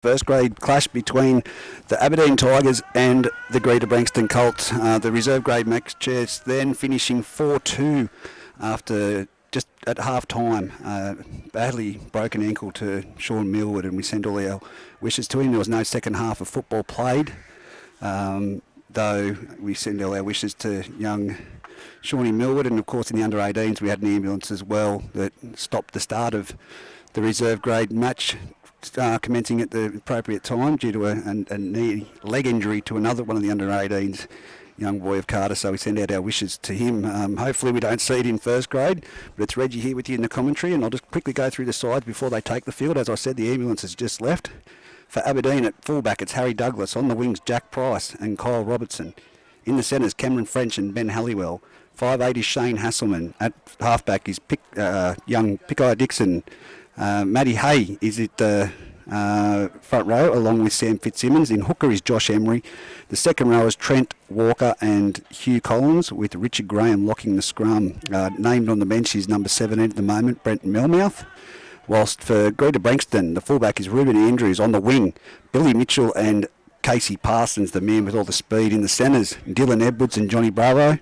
First grade clash between the Aberdeen Tigers and the Greta Branxton Colts. The reserve grade matches then finishing 4-2 after just at half time. Badly broken ankle to Sean Millward, and we send all our wishes to him. There was no second half of football played, though we send all our wishes to young Shawnee Millward, and of course in the under-18s we had an ambulance as well that stopped the start of the reserve grade match, commencing at the appropriate time due to a knee leg injury to another one of the under-18s, young boy of Carter. So we send out our wishes to him. Hopefully we don't see it in first grade, but it's Reggie here with you in the commentary, and I'll just quickly go through the sides before they take the field. As I said, the ambulance has just left. For Aberdeen at fullback, it's Harry Douglas. On the wings, Jack Price and Kyle Robertson. In the centres, Cameron French and Ben Halliwell. 5'8" is Shane Hasselman. At halfback is young Pickeye Dixon. Matty Hay is at the front row, along with Sam Fitzsimmons. In hooker is Josh Emery. The second row is Trent Walker and Hugh Collins, with Richard Graham locking the scrum. Named on the bench is number 17 at the moment, Brent Melmouth. Whilst for Greta Branxton, the fullback is Ruben Andrews. On the wing, Billy Mitchell and Casey Parsons, the man with all the speed. In the centres, Dylan Edwards and Johnny Bravo.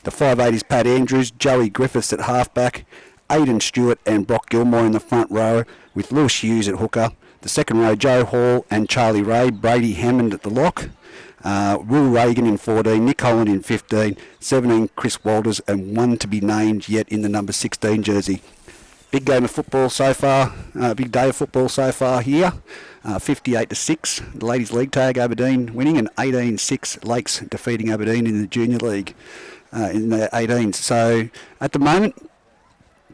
The 5'8" is Pat Andrews, Joey Griffiths at halfback, Aidan Stewart and Brock Gilmore in the front row, with Lewis Hughes at hooker. The second row, Joe Hall and Charlie Ray, Brady Hammond at the lock, Will Reagan in 14, Nick Holland in 15, 17 Chris Walters, and one to be named yet in the number 16 jersey. Big game of football so far, big day of football so far here. 58-6, the Ladies League tag, Aberdeen winning, and 18-6 Lakes defeating Aberdeen in the Junior League in the 18s. So at the moment,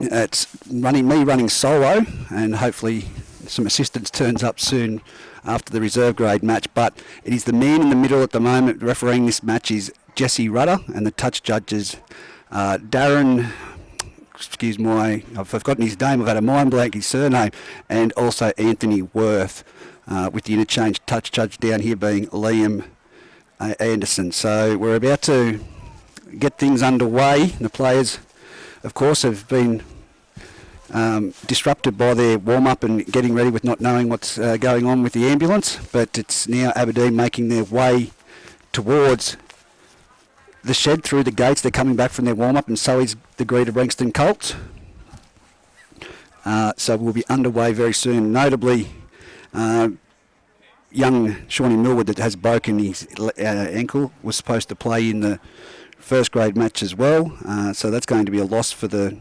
it's running solo, and hopefully some assistance turns up soon after the reserve grade match. But it is the man in the middle at the moment refereeing this match is Jesse Rudder, and the touch judges Darren, I've forgotten his name, I've had a mind blank, his surname, and also Anthony Worth, with the interchange touch judge down here being Liam Anderson. So we're about to get things underway. The players, of course, have been disrupted by their warm-up and getting ready with not knowing what's going on with the ambulance, but it's now Aberdeen making their way towards the shed through the gates. They're coming back from their warm-up, and so is the Greta Branxton Colts. So we'll be underway very soon. Notably, young Shawnee Millward, that has broken his ankle, was supposed to play in the first grade match as well. So that's going to be a loss for the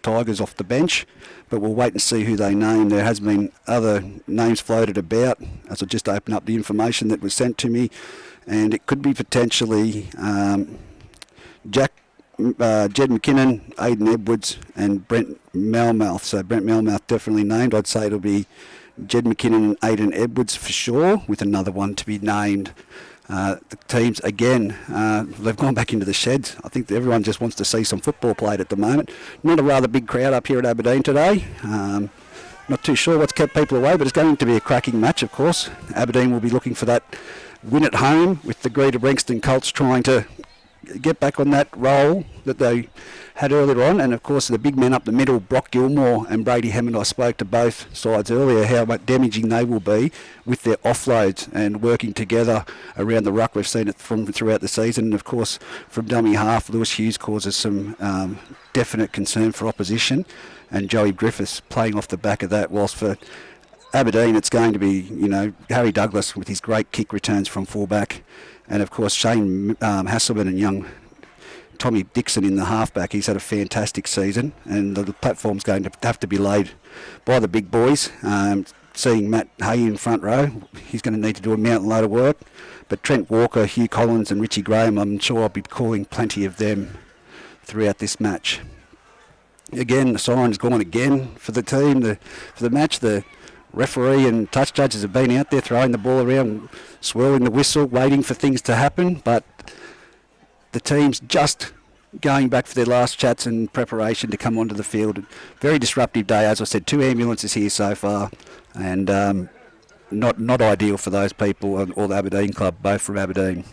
Tigers off the bench, but we'll wait and see who they name. There has been other names floated about as I just open up the information that was sent to me, and it could be potentially Jed McKinnon, Aidan Edwards and Brent Melmouth. So Brent Melmouth definitely named. I'd say it'll be Jed McKinnon and Aidan Edwards for sure, with another one to be named. The teams, again, they've gone back into the sheds. I think everyone just wants to see some football played at the moment. Not a rather big crowd up here at Aberdeen today. Not too sure what's kept people away, but it's going to be a cracking match, of course. Aberdeen will be looking for that win at home, with the Greta Branxton Colts trying to get back on that roll that they had earlier on. And of course the big men up the middle, Brock Gilmore and Brady Hammond, I spoke to both sides earlier how much damaging they will be with their offloads and working together around the ruck. We've seen it from throughout the season, and of course from dummy half, Lewis Hughes causes some definite concern for opposition, and Joey Griffiths playing off the back of that. Whilst for Aberdeen, it's going to be, Harry Douglas with his great kick returns from fullback, and of course Shane Hasselman and young Tommy Dixon in the halfback. He's had a fantastic season, and the platform's going to have to be laid by the big boys. Seeing Matt Hay in front row, he's going to need to do a mountain load of work. But Trent Walker, Hugh Collins and Richie Graham, I'm sure I'll be calling plenty of them throughout this match. Again, the siren's gone again for the team. For the match, the referee and touch judges have been out there throwing the ball around, swirling the whistle, waiting for things to happen, but the team's just going back for their last chats and preparation to come onto the field. Very disruptive day, as I said. 2 ambulances here so far, and not ideal for those people or the Aberdeen club, both from Aberdeen.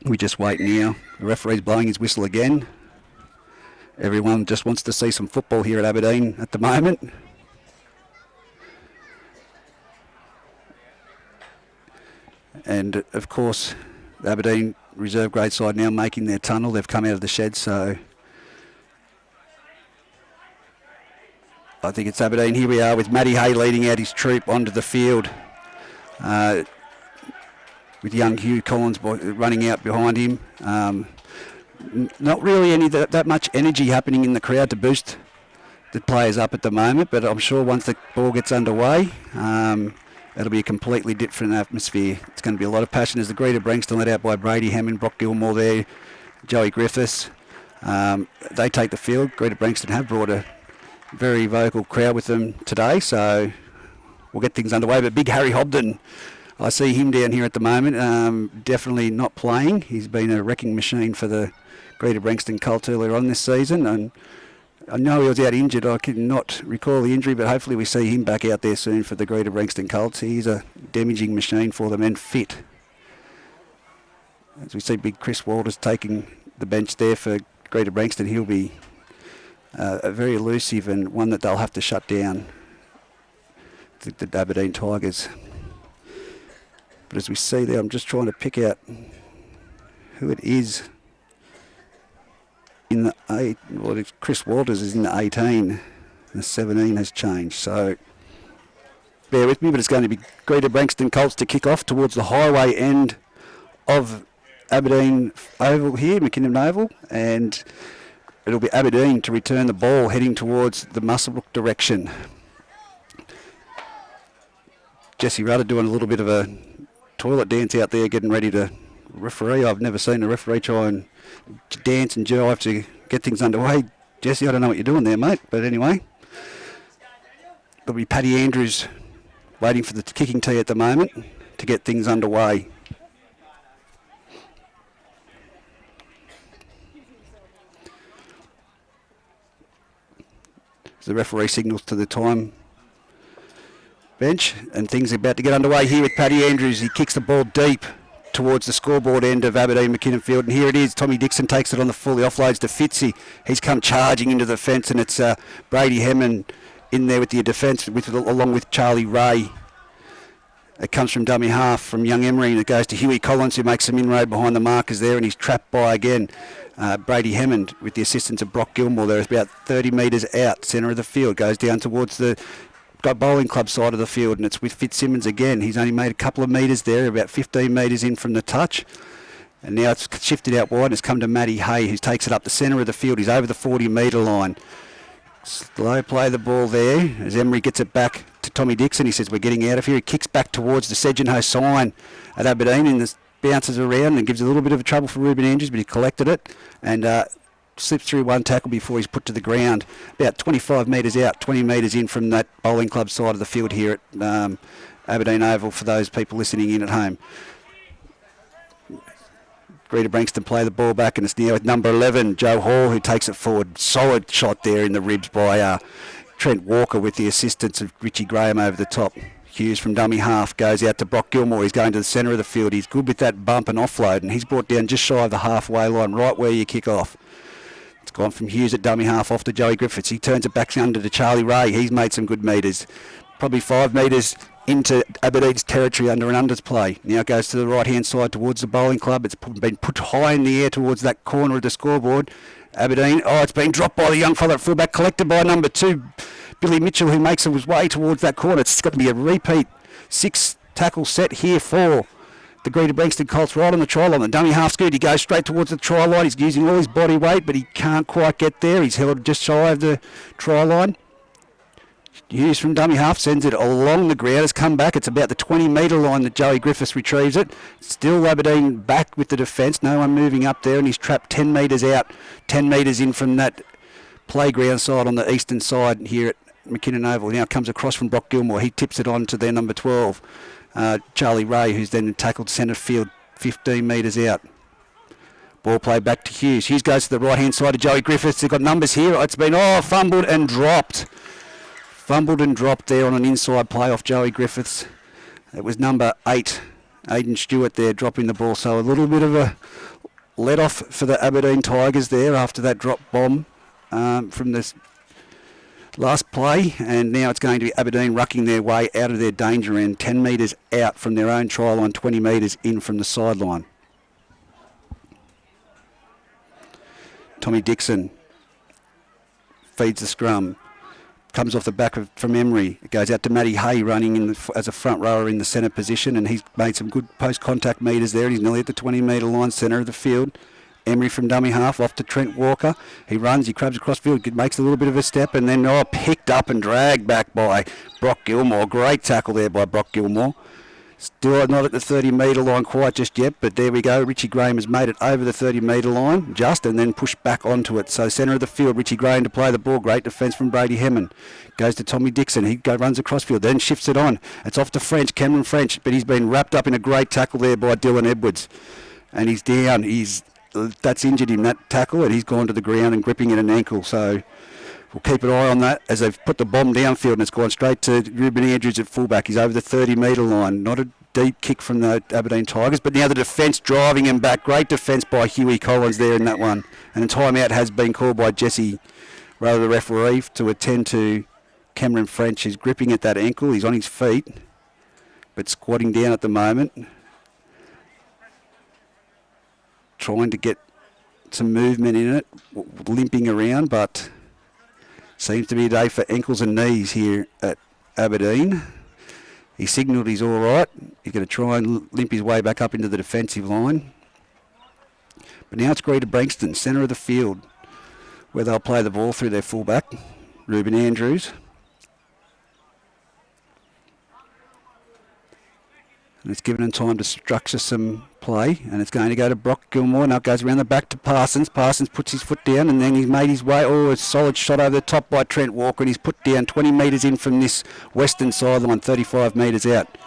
We just wait now. The referee's blowing his whistle again. Everyone just wants to see some football here at Aberdeen at the moment. And of course, the Aberdeen reserve grade side now making their tunnel. They've come out of the shed, so I think it's Aberdeen. Here we are with Matty Hay leading out his troop onto the field. With young Hugh Collins running out behind him. Not really that much energy happening in the crowd to boost the players up at the moment, but I'm sure once the ball gets underway, it'll be a completely different atmosphere. It's going to be a lot of passion as the Greta Branxton led out by Brady Hammond, Brock Gilmore there, Joey Griffiths. They take the field. Greta Branxton have brought a very vocal crowd with them today, so we'll get things underway. But big Harry Hobden, I see him down here at the moment, definitely not playing. He's been a wrecking machine for the Greta Branxton Colts earlier on this season, and I know he was out injured. I cannot recall the injury, but hopefully we see him back out there soon for the Greta Branxton Colts. He's a damaging machine for them and fit. As we see big Chris Walters taking the bench there for Greta Branxton, he'll be a very elusive and one that they'll have to shut down, the Aberdeen Tigers. But as we see there, I'm just trying to pick out who it is in the 8. Well, Chris Walters is in the 18. And the 17 has changed. So bear with me, but it's going to be Greta Branxton Colts to kick off towards the highway end of Aberdeen Oval here, McKinnon Oval, and it'll be Aberdeen to return the ball heading towards the Muswellbrook direction. Jesse Rudder doing a little bit of a toilet dance out there, getting ready to referee. I've never seen a referee try and dance and jive to get things underway. Jesse, I don't know what you're doing there, mate, but anyway. There'll be Paddy Andrews waiting for the kicking tee at the moment to get things underway. The referee signals to the time bench, and things are about to get underway here with Paddy Andrews. He kicks the ball deep towards the scoreboard end of Aberdeen McKinnon Field, and here it is. Tommy Dixon takes it on the full. He offloads to Fitzy. He's come charging into the fence, and it's Brady Hammond in there with the defence, along with Charlie Ray. It comes from dummy half from Young Emery, and it goes to Huey Collins, who makes some inroad behind the markers there, and he's trapped by again Brady Hammond with the assistance of Brock Gilmore. There is about 30 metres out, centre of the field, goes down towards the bowling club side of the field, and it's with Fitzsimmons again. He's only made a couple of metres there, about 15 metres in from the touch, and now it's shifted out wide and it's come to Matty Hay, who takes it up the centre of the field. He's over the 40-metre line. Slow play the ball there as Emery gets it back to Tommy Dixon. He says we're getting out of here. He kicks back towards the Sedgenho sign at Aberdeen, and this bounces around and gives a little bit of trouble for Ruben Andrews, but he collected it and slips through one tackle before he's put to the ground. About 25 metres out, 20 metres in from that bowling club side of the field here at Aberdeen Oval for those people listening in at home. Greta Branxton play the ball back, and it's now with number 11, Joe Hall, who takes it forward. Solid shot there in the ribs by Trent Walker with the assistance of Richie Graham over the top. Hughes from dummy half goes out to Brock Gilmore. He's going to the centre of the field. He's good with that bump and offload, and he's brought down just shy of the halfway line, right where you kick off. It's gone from Hughes at dummy half off to Joey Griffiths. He turns it back under to Charlie Ray. He's made some good metres. Probably 5 metres into Aberdeen's territory under an unders play. Now it goes to the right-hand side towards the bowling club. It's been put high in the air towards that corner of the scoreboard. Aberdeen, it's been dropped by the young fella at fullback, collected by number 2, Billy Mitchell, who makes his way towards that corner. It's got to be a repeat 6-tackle set here for the Greta Branxton Colts right on the try line. The dummy half scoot, he goes straight towards the try line. He's using all his body weight, but he can't quite get there. He's held just shy of the try line. Hughes from dummy half sends it along the ground. Has come back. It's about the 20-metre line that Joey Griffiths retrieves it. Still Aberdeen back with the defence. No one moving up there, and he's trapped 10 metres out, 10 metres in from that playground side on the eastern side here at McKinnon Oval. Now comes across from Brock Gilmore. He tips it on to their number 12, Charlie Ray, who's then tackled centre field 15 metres out. Ball play back to Hughes. Hughes goes to the right-hand side of Joey Griffiths. They've got numbers here. It's been, fumbled and dropped. Fumbled and dropped there on an inside play off Joey Griffiths. It was number 8, Aidan Stewart there, dropping the ball. So a little bit of a let-off for the Aberdeen Tigers there after that drop bomb from this Last play, and now it's going to be Aberdeen rucking their way out of their danger end, 10 metres out from their own try line, 20 metres in from the sideline. Tommy Dixon feeds the scrum, comes off the back from Emery. It goes out to Matty Hay running as a front rower in the centre position, and he's made some good post-contact metres there. He's nearly at the 20-metre line, centre of the field. Emery from dummy half off to Trent Walker. He runs, he crabs across field, makes a little bit of a step, and then picked up and dragged back by Brock Gilmore. Great tackle there by Brock Gilmore. Still not at the 30-metre line quite just yet, but there we go. Richie Graham has made it over the 30-metre line and then pushed back onto it. So centre of the field, Richie Graham to play the ball. Great defence from Brady Hemmon. Goes to Tommy Dixon. He runs across field, then shifts it on. It's off to Cameron French, but he's been wrapped up in a great tackle there by Dylan Edwards. And he's down. That's injured him, that tackle, and he's gone to the ground and gripping at an ankle. So we'll keep an eye on that as they've put the bomb downfield, and it's gone straight to Ruben Andrews at fullback. He's over the 30-metre line. Not a deep kick from the Aberdeen Tigers, but now the defence driving him back. Great defence by Huey Collins there in that one. And a timeout has been called by Jesse, rather the referee, to attend to Cameron French. He's gripping at that ankle. He's on his feet, but squatting down at the moment. Trying to get some movement in it, limping around, but seems to be a day for ankles and knees here at Aberdeen. He signalled he's all right. He's going to try and limp his way back up into the defensive line. But now it's Greta Branxton, centre of the field, where they'll play the ball through their fullback, Ruben Andrews. And it's given him time to structure some play, and it's going to go to Brock Gilmore. Now it goes around the back to Parsons. Parsons puts his foot down, and then he's made his way. A solid shot over the top by Trent Walker, and he's put down 20 metres in from this western sideline, 35 metres out.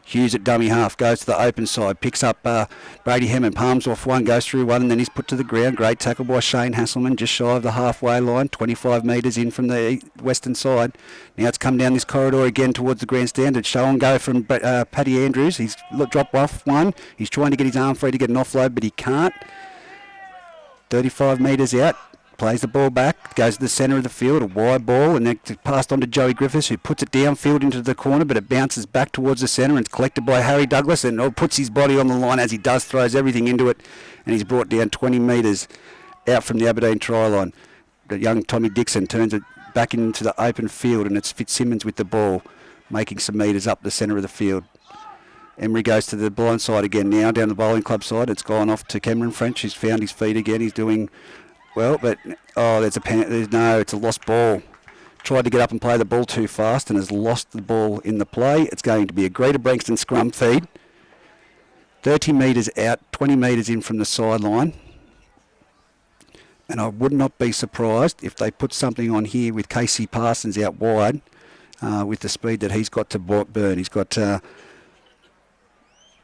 Hughes at dummy half, goes to the open side, picks up Brady Hemmon, palms off one, goes through one, and then he's put to the ground. Great tackle by Shane Hasselman, just shy of the halfway line, 25 metres in from the western side. Now it's come down this corridor again towards the grandstand. It's show and go from Paddy Andrews. He's dropped off one. He's trying to get his arm free to get an offload, but he can't. 35 metres out. Plays the ball back, goes to the centre of the field, a wide ball, and then passed on to Joey Griffiths, who puts it downfield into the corner, but it bounces back towards the centre, and it's collected by Harry Douglas, and puts his body on the line as he does, throws everything into it, and he's brought down 20 metres out from the Aberdeen try line. The young Tommy Dixon turns it back into the open field, and it's Fitzsimmons with the ball, making some metres up the centre of the field. Emery goes to the blind side again now, down the bowling club side. It's gone off to Cameron French, who's found his feet again. He's doing well, but it's a lost ball. Tried to get up and play the ball too fast and has lost the ball in the play. It's going to be a Greta Branxton scrum feed. 30 metres out, 20 metres in from the sideline. And I would not be surprised if they put something on here with Casey Parsons out wide with the speed that he's got to burn. He's got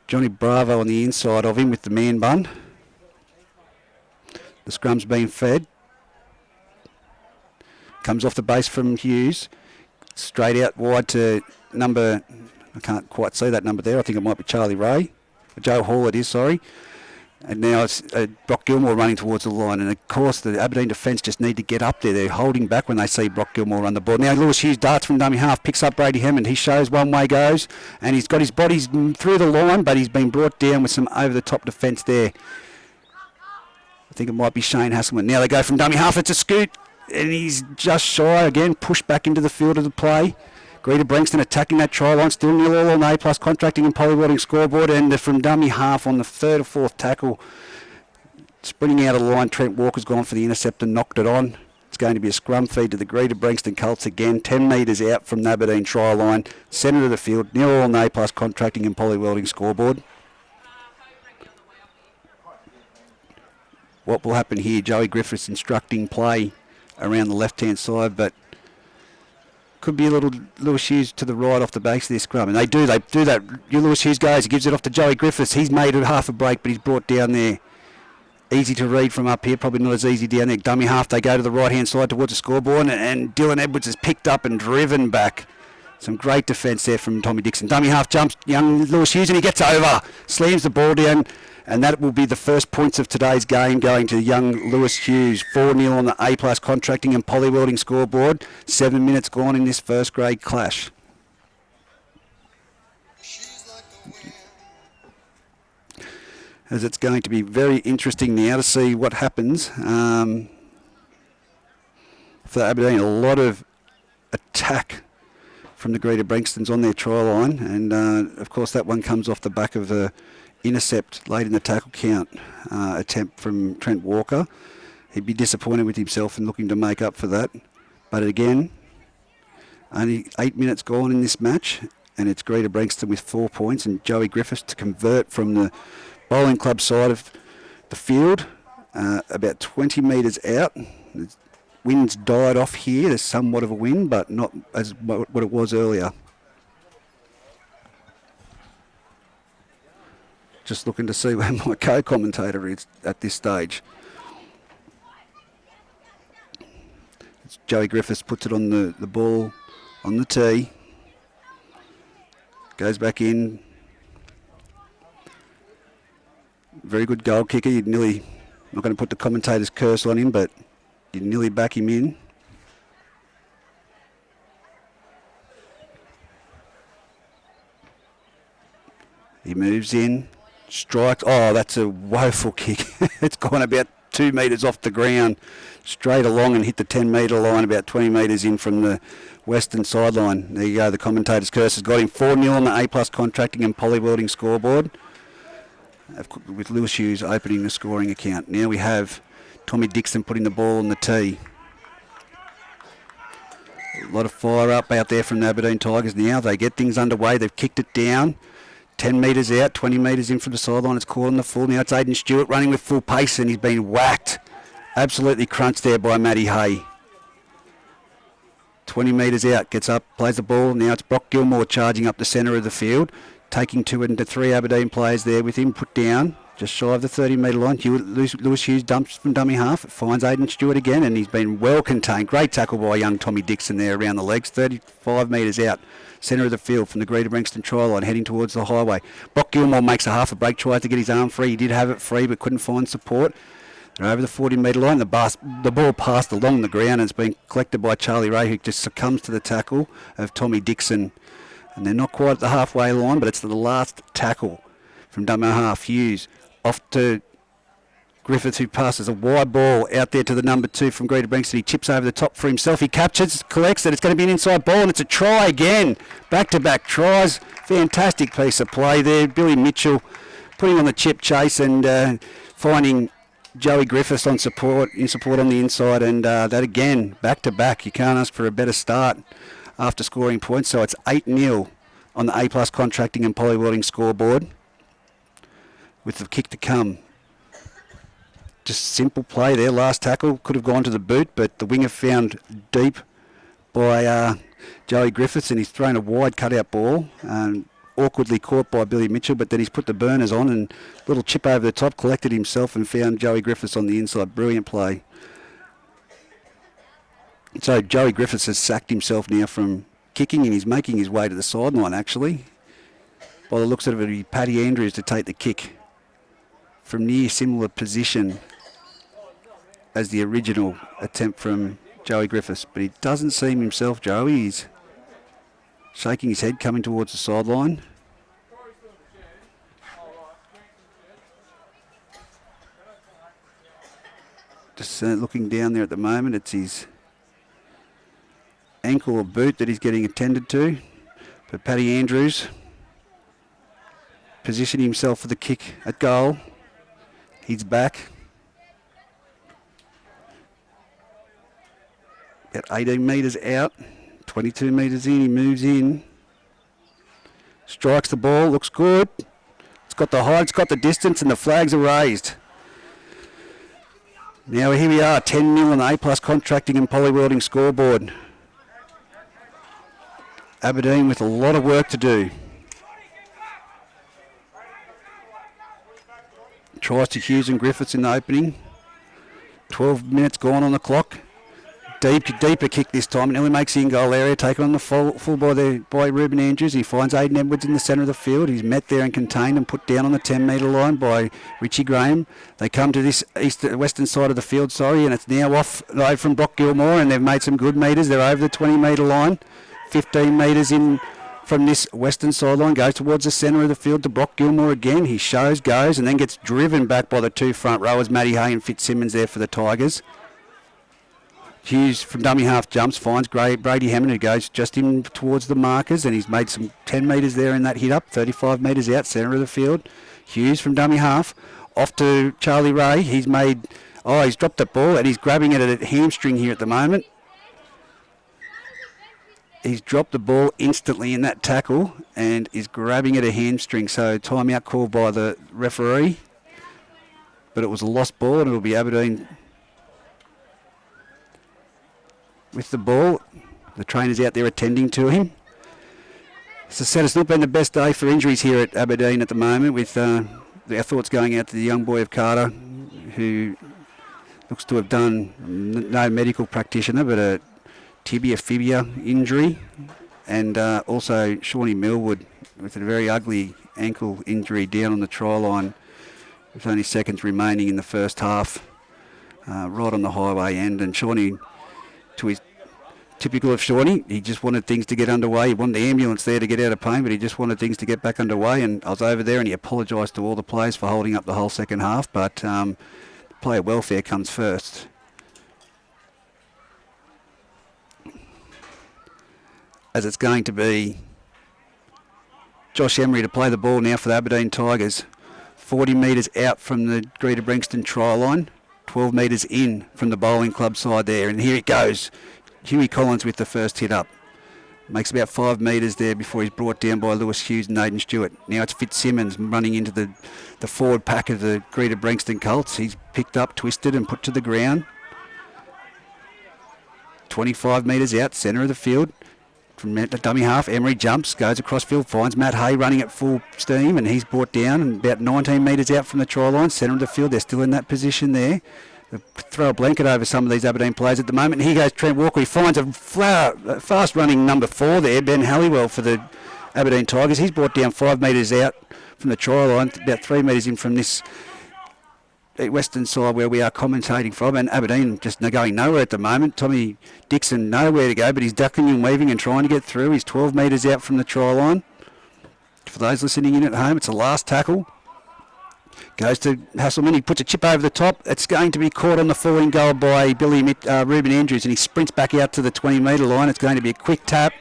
Johnny Bravo on the inside of him with the man bun. The scrum's been fed. Comes off the base from Hughes. Straight out wide to number, I can't quite see that number there. I think it might be Charlie Ray. Joe Hall it is, sorry. And now it's Brock Gilmore running towards the line. And of course the Aberdeen defence just need to get up there. They're holding back when they see Brock Gilmore run the ball. Now Lewis Hughes darts from dummy half, picks up Brady Hemmond. He shows one way goes. And he's got his bodies through the line, but he's been brought down with some over-the-top defence there. I think it might be Shane Hasselman. Now they go from dummy half. It's a scoot. And he's just shy again, pushed back into the field of the play. Greta Branxton attacking that try line, still nil all on A+, contracting and polywelding scoreboard. And from dummy half on the third or fourth tackle, sprinting out of the line, Trent Walker's gone for the intercept and knocked it on. It's going to be a scrum feed to the Greta Branxton Colts again, 10 metres out from the Aberdeen try line, centre of the field, nil all on A+, contracting and polywelding scoreboard. What will happen here? Joey Griffiths instructing play around the left-hand side, but could be a little Lewis Hughes to the right off the base of their scrum. And they do that. Lewis Hughes goes, he gives it off to Joey Griffiths. He's made it half a break, but he's brought down there. Easy to read from up here, probably not as easy down there. Dummy half, they go to the right-hand side towards the scoreboard, and Dylan Edwards is picked up and driven back. Some great defence there from Tommy Dixon. Dummy half jumps, young Lewis Hughes, and he gets over. Slams the ball down. And that will be the first points of today's game going to young Lewis Hughes. 4-0 on the A+ contracting and polywelding scoreboard. 7 minutes gone in this first grade clash. As it's going to be very interesting now to see what happens. For Aberdeen, a lot of attack from the Greta Branxtons on their try line, and of course that one comes off the back of the intercept late in the tackle count attempt from Trent Walker. He'd be disappointed with himself and looking to make up for that. But again, only 8 minutes gone in this match, and it's Greta Branxton with 4 points and Joey Griffiths to convert from the bowling club side of the field, about 20 metres out. Wind's died off here. There's somewhat of a wind, but not as what it was earlier. Just looking to see where my co-commentator is at this stage. It's Joey Griffiths puts it on the ball on the tee. Goes back in. Very good goal kicker. You'd nearly, I'm not going to put the commentator's curse on him, but you nearly back him in. He moves in, strikes. Oh, that's a woeful kick. It's gone about 2 metres off the ground, straight along and hit the 10-metre line, about 20 metres in from the western sideline. There you go, the commentator's curse has got him. 4-0 on the A+ contracting and polywelding scoreboard, with Lewis Hughes opening the scoring account. Now we have Tommy Dixon putting the ball on the tee. A lot of fire up out there from the Aberdeen Tigers now. They get things underway. They've kicked it down. 10 metres out, 20 metres in from the sideline. It's caught on the full. Now it's Aidan Stewart running with full pace, and he's been whacked. Absolutely crunched there by Matty Hay. 20 metres out, gets up, plays the ball. Now it's Brock Gilmore charging up the centre of the field, taking 2 into 3 Aberdeen players there with him, put down. Just shy of the 30-metre line. Lewis Hughes dumps from dummy half. It finds Aidan Stewart again, and he's been well contained. Great tackle by young Tommy Dixon there around the legs. 35 metres out, centre of the field from the Greta Branxton try line, heading towards the highway. Brock Gilmore makes a half a break, tries to get his arm free. He did have it free, but couldn't find support. They're over the 40-metre line. The ball passed along the ground and it's been collected by Charlie Ray, who just succumbs to the tackle of Tommy Dixon. And they're not quite at the halfway line, but it's the last tackle from dummy half. Hughes off to Griffith, who passes a wide ball out there to the number 2 from Greta Branxton. He chips over the top for himself. He captures, collects it. It's going to be an inside ball, and it's a try again. Back-to-back tries. Fantastic piece of play there. Billy Mitchell putting on the chip chase and finding Joey Griffiths in support on the inside. And that again, back-to-back. You can't ask for a better start after scoring points. So it's 8-0 on the A+ contracting and polywelding scoreboard, with the kick to come. Just simple play there. Last tackle could have gone to the boot, but the winger found deep by Joey Griffiths, and he's thrown a wide cutout ball, awkwardly caught by Billy Mitchell, but then he's put the burners on and little chip over the top, collected himself and found Joey Griffiths on the inside. Brilliant play. So Joey Griffiths has sacked himself now from kicking, and he's making his way to the sideline actually. By the looks of it, it'll be Paddy Andrews to take the kick from near similar position as the original attempt from Joey Griffiths. But he doesn't seem himself, Joey. He's shaking his head, coming towards the sideline. Just looking down there at the moment. It's his ankle or boot that he's getting attended to. But Paddy Andrews positioning himself for the kick at goal. He's back. About 18 metres out. 22 metres in. He moves in. Strikes the ball. Looks good. It's got the height. It's got the distance. And the flags are raised. Now here we are. 10-0 on the A+ contracting and polywelding scoreboard. Aberdeen with a lot of work to do. Tries to Hughes and Griffiths in the opening. 12 minutes gone on the clock. Deeper kick this time, and Ellie makes the in-goal area, taken on the full by Ruben Andrews. He finds Aidan Edwards in the centre of the field. He's met there and contained and put down on the 10-metre line by Richie Graham. They come to this western side of the field, and it's now off from Brock Gilmore, and they've made some good metres. They're over the 20-metre line, 15 metres in from this western sideline, goes towards the centre of the field to Brock Gilmore again. He goes, and then gets driven back by the two front rowers, Matty Hay and Fitzsimmons there for the Tigers. Hughes from dummy half jumps, finds Brady Hammond, who goes just in towards the markers, and he's made some 10 metres there in that hit up, 35 metres out, centre of the field. Hughes from dummy half, off to Charlie Ray. He's dropped that ball, and he's grabbing it at a hamstring here at the moment. He's dropped the ball instantly in that tackle and is grabbing at a hamstring, so timeout called by the referee. But it was a lost ball, and it'll be Aberdeen with the ball. The trainer's out there attending to him. As I said, it's not been the best day for injuries here at Aberdeen at the moment, with our thoughts going out to the young boy of Carter, who looks to have done no medical practitioner, but a tibia-fibia injury, and also Shawnee Millwood with a very ugly ankle injury down on the try line with only seconds remaining in the first half, right on the highway end. And Shawnee, to his typical of Shawnee, he just wanted things to get underway. He wanted the ambulance there to get out of pain, but he just wanted things to get back underway. And I was over there, and he apologised to all the players for holding up the whole second half, but player welfare comes first. As it's going to be Josh Emery to play the ball now for the Aberdeen Tigers. 40 metres out from the Greta Branxton try line, 12 metres in from the bowling club side there. And here it goes. Huey Collins with the first hit up. Makes about 5 metres there before he's brought down by Lewis Hughes and Aidan Stewart. Now it's Fitzsimmons running into the forward pack of the Greta Branxton Colts. He's picked up, twisted and put to the ground. 25 metres out, centre of the field. From the dummy half, Emery jumps, goes across field, finds Matt Hay running at full steam, and he's brought down and about 19 metres out from the try line, centre of the field. They're still in that position there. They throw a blanket over some of these Aberdeen players at the moment. And here goes Trent Walker. He finds a fast-running number 4 there, Ben Halliwell for the Aberdeen Tigers. He's brought down 5 metres out from the try line, about 3 metres in from this western side where we are commentating from, and Aberdeen just going nowhere at the moment. Tommy Dixon nowhere to go, but he's ducking and weaving and trying to get through. He's 12 metres out from the try line. For those listening in at home, it's a last tackle. Goes to Hasselman. He puts a chip over the top. It's going to be caught on the falling goal by Ruben Andrews, and he sprints back out to the 20-metre line. It's going to be a quick tap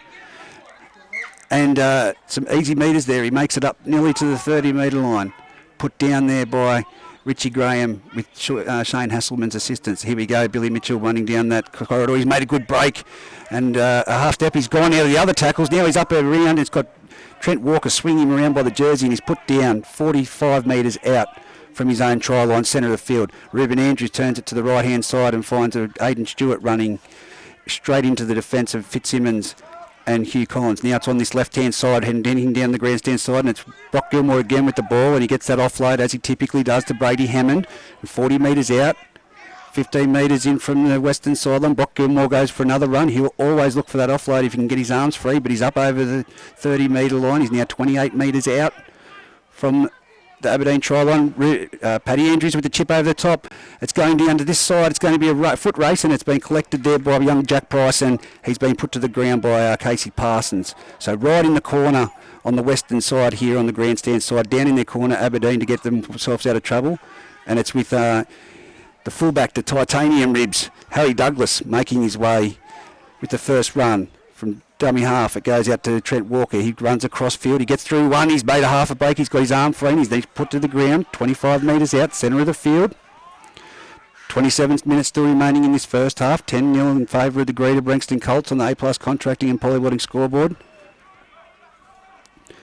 and some easy metres there. He makes it up nearly to the 30-metre line. Put down there by Richie Graham with Shane Hasselman's assistance. Here we go, Billy Mitchell running down that corridor. He's made a good break and a half step. He's gone out of the other tackles. Now he's up around. It's got Trent Walker swinging around by the jersey, and he's put down 45 metres out from his own try line, centre of the field. Ruben Andrews turns it to the right-hand side and finds Aidan Stewart running straight into the defence of Fitzsimmons and Hugh Collins. Now it's on this left-hand side, heading down the grandstand side, and it's Brock Gilmore again with the ball, and he gets that offload, as he typically does, to Brady Hammond. 40 metres out, 15 metres in from the western sideline. Brock Gilmore goes for another run. He'll always look for that offload if he can get his arms free, but he's up over the 30-metre line. He's now 28 metres out from the Aberdeen try line. Paddy Andrews with the chip over the top. It's going down to this side. It's going to be a foot race, and it's been collected there by young Jack Price, and he's been put to the ground by Casey Parsons. So right in the corner on the western side here on the grandstand side, down in their corner, Aberdeen to get themselves out of trouble. And it's with the fullback, the titanium ribs, Harry Douglas, making his way with the first run from dummy half. It goes out to Trent Walker. He runs across field. He gets through one. He's made a half a break. He's got his arm free. He's put to the ground. 25 metres out, centre of the field. 27 minutes still remaining in this first half. 10-0 in favour of the Greta Branxton Colts on the A+ contracting and polywadding scoreboard.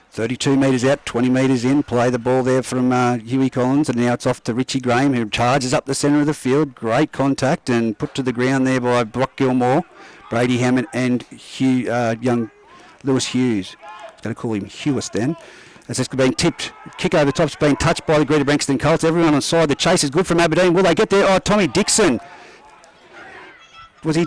32 metres out, 20 metres in. Play the ball there from Huey Collins, and now it's off to Richie Graham, who charges up the centre of the field. Great contact and put to the ground there by Brock Gilmore, Brady Hammond and young Lewis Hughes. I was going to call him Hewis then. As it's been tipped, kick over the top, it's been touched by the Greta Branxton Colts. Everyone on side. The chase is good from Aberdeen. Will they get there? Oh, Tommy Dixon. Was he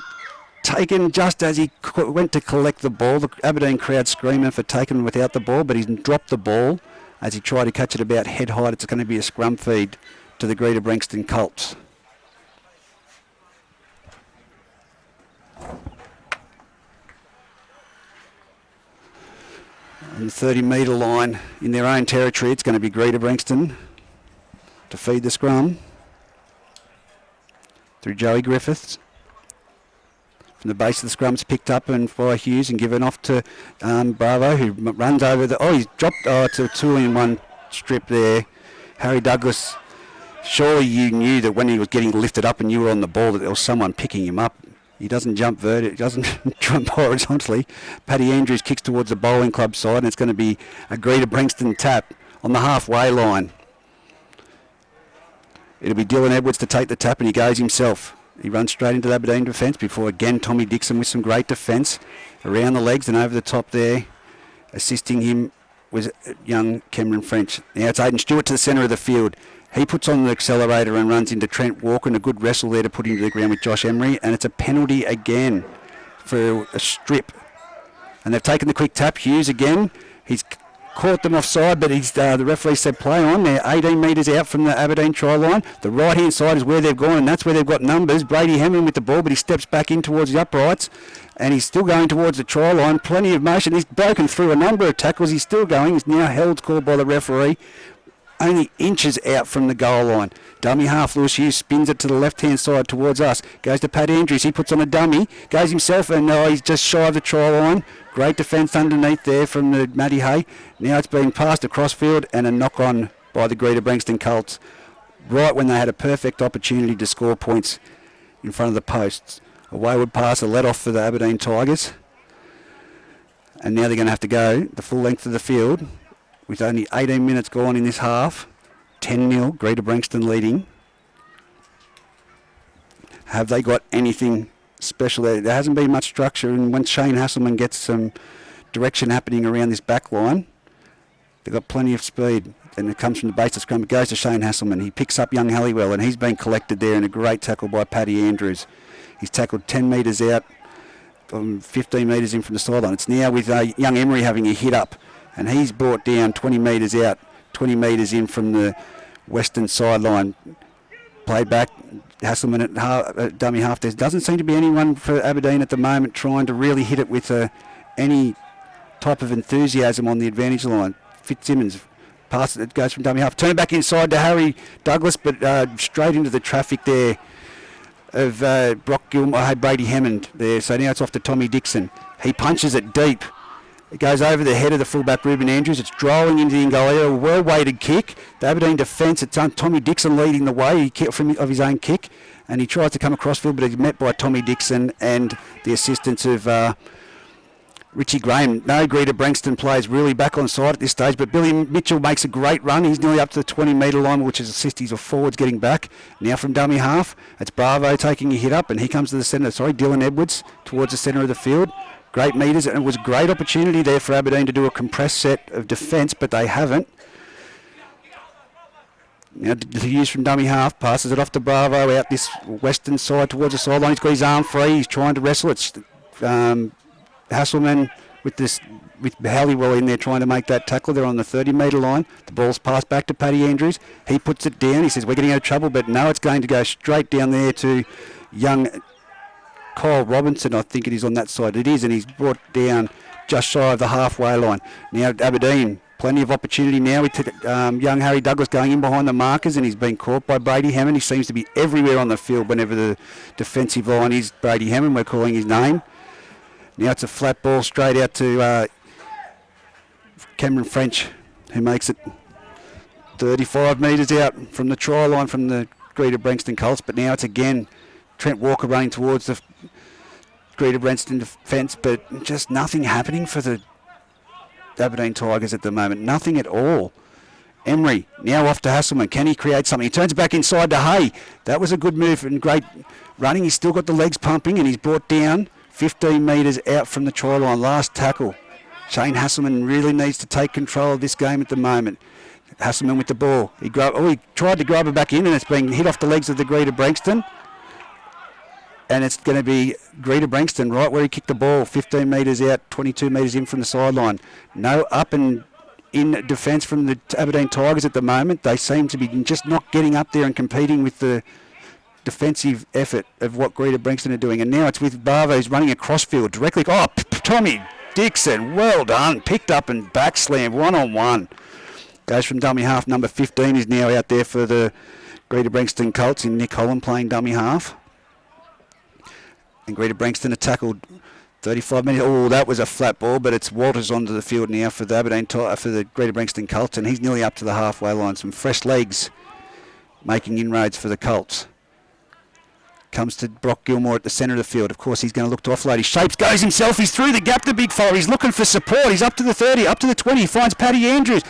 taken just as he went to collect the ball. The Aberdeen crowd screaming for taking without the ball, but he's dropped the ball as he tried to catch it about head height. It's going to be a scrum feed to the Greta Branxton Colts. On the 30-metre line in their own territory, it's going to be Greta Branxton to feed the scrum through Joey Griffiths. From the base of the scrum's picked up and by Hughes and given off to Bravo, who runs over the... Oh, he's dropped to a 2-in-1 strip there. Harry Douglas, surely you knew that when he was getting lifted up and you were on the ball that there was someone picking him up. He doesn't jump vertically, doesn't jump horizontally. Paddy Andrews kicks towards the bowling club side, and it's going to be a Greta Branxton tap on the halfway line. It'll be Dylan Edwards to take the tap, and he goes himself. He runs straight into the Aberdeen defence before again Tommy Dixon with some great defence around the legs and over the top there. Assisting him was young Cameron French. Now it's Aidan Stewart to the centre of the field. He puts on the accelerator and runs into Trent Walker, and a good wrestle there to put him to the ground with Josh Emery, and it's a penalty again for a strip. And they've taken the quick tap. Hughes again. He's caught them offside, but the referee said play on. They're 18 metres out from the Aberdeen try line. The right-hand side is where they've gone, and that's where they've got numbers. Brady Hammond with the ball, but he steps back in towards the uprights, and he's still going towards the try line. Plenty of motion. He's broken through a number of tackles. He's still going. He's now held called by the referee. Only inches out from the goal line. Dummy half, Lewis Hughes spins it to the left-hand side towards us. Goes to Pat Andrews. He puts on a dummy. Goes himself, and he's just shy of the try line. Great defence underneath there from the Matty Hay. Now it's been passed across field, and a knock-on by the Greta Branxton Colts right when they had a perfect opportunity to score points in front of the posts. A wayward pass, a let-off for the Aberdeen Tigers. And now they're going to have to go the full length of the field with only 18 minutes gone in this half. 10-0, Greta Branxton leading. Have they got anything special there? There hasn't been much structure, and when Shane Hasselman gets some direction happening around this back line, they've got plenty of speed. And it comes from the base of scrum. It goes to Shane Hasselman. He picks up young Halliwell, and he's been collected there in a great tackle by Paddy Andrews. He's tackled 10 metres out, 15 metres in from the sideline. It's now with young Emery having a hit up, and he's brought down 20 metres out, 20 metres in from the western sideline. Played back, Hasselman at dummy half. There doesn't seem to be anyone for Aberdeen at the moment trying to really hit it with any type of enthusiasm on the advantage line. Fitzsimmons passes it, goes from dummy half. Turn back inside to Harry Douglas, but straight into the traffic there of Brock Gilmore, Brady Hammond there. So now it's off to Tommy Dixon. He punches it deep. It goes over the head of the fullback, Ruben Andrews. It's drolling into the in goal area. A well-weighted kick. The Aberdeen defence, it's Tommy Dixon leading the way of his own kick. And he tries to come across field, but he's met by Tommy Dixon and the assistance of Richie Graham. No Greta Branxton players really back on side at this stage, but Billy Mitchell makes a great run. He's nearly up to the 20-metre line, which is assisties of forwards getting back. Now from dummy half, it's Bravo taking a hit up, and he comes to the centre. Dylan Edwards towards the centre of the field. Great metres, and it was a great opportunity there for Aberdeen to do a compressed set of defence, but they haven't. Now to use from dummy half, passes it off to Bravo out this western side towards the sideline. He's got his arm free. He's trying to wrestle. It's Hasselman with Halliwell in there trying to make that tackle. They're on the 30-metre line. The ball's passed back to Paddy Andrews. He puts it down. He says, we're getting out of trouble, but no, it's going to go straight down there to young Kyle Robinson, I think it is on that side. It is, and he's brought down just shy of the halfway line. Now Aberdeen, plenty of opportunity now with young Harry Douglas going in behind the markers, and he's been caught by Brady Hammond. He seems to be everywhere on the field whenever the defensive line is Brady Hammond. We're calling his name. Now it's a flat ball straight out to Cameron French, who makes it 35 metres out from the try line from the Greta Branxton Colts. But now it's again Trent Walker running towards the Greta Branxton defence, but just nothing happening for the Aberdeen Tigers at the moment. Nothing at all. Emery now off to Hasselman. Can he create something? He turns back inside to Hay. That was a good move and great running. He's still got the legs pumping, and he's brought down 15 metres out from the try line. Last tackle. Shane Hasselman really needs to take control of this game at the moment. Hasselman with the ball. He tried to grab it back in, and it's being hit off the legs of the Greta Branxton. and it's going to be Greta Branxton right where he kicked the ball, 15 metres out, 22 metres in from the sideline. No up and in defence from the Aberdeen Tigers at the moment. They seem to be just not getting up there and competing with the defensive effort of what Greta Branxton are doing. And now it's with Barvo, who's running across field directly. Oh, Tommy Dixon, well done. Picked up and back slam, 1-on-1. Goes from dummy half. Number 15 is now out there for the Greta Branxton Colts in Nick Holland playing dummy half. And Greta Branxton had tackled 35 minutes. Oh, that was a flat ball, but it's Walters onto the field now for the for the Greta Branxton Colts, and he's nearly up to the halfway line. Some fresh legs making inroads for the Colts. Comes to Brock Gilmore at the centre of the field. Of course, he's going to look to offload. He shapes, goes himself. He's through the gap, the big fella. He's looking for support. He's up to the 30, up to the 20. He finds Paddy Andrews.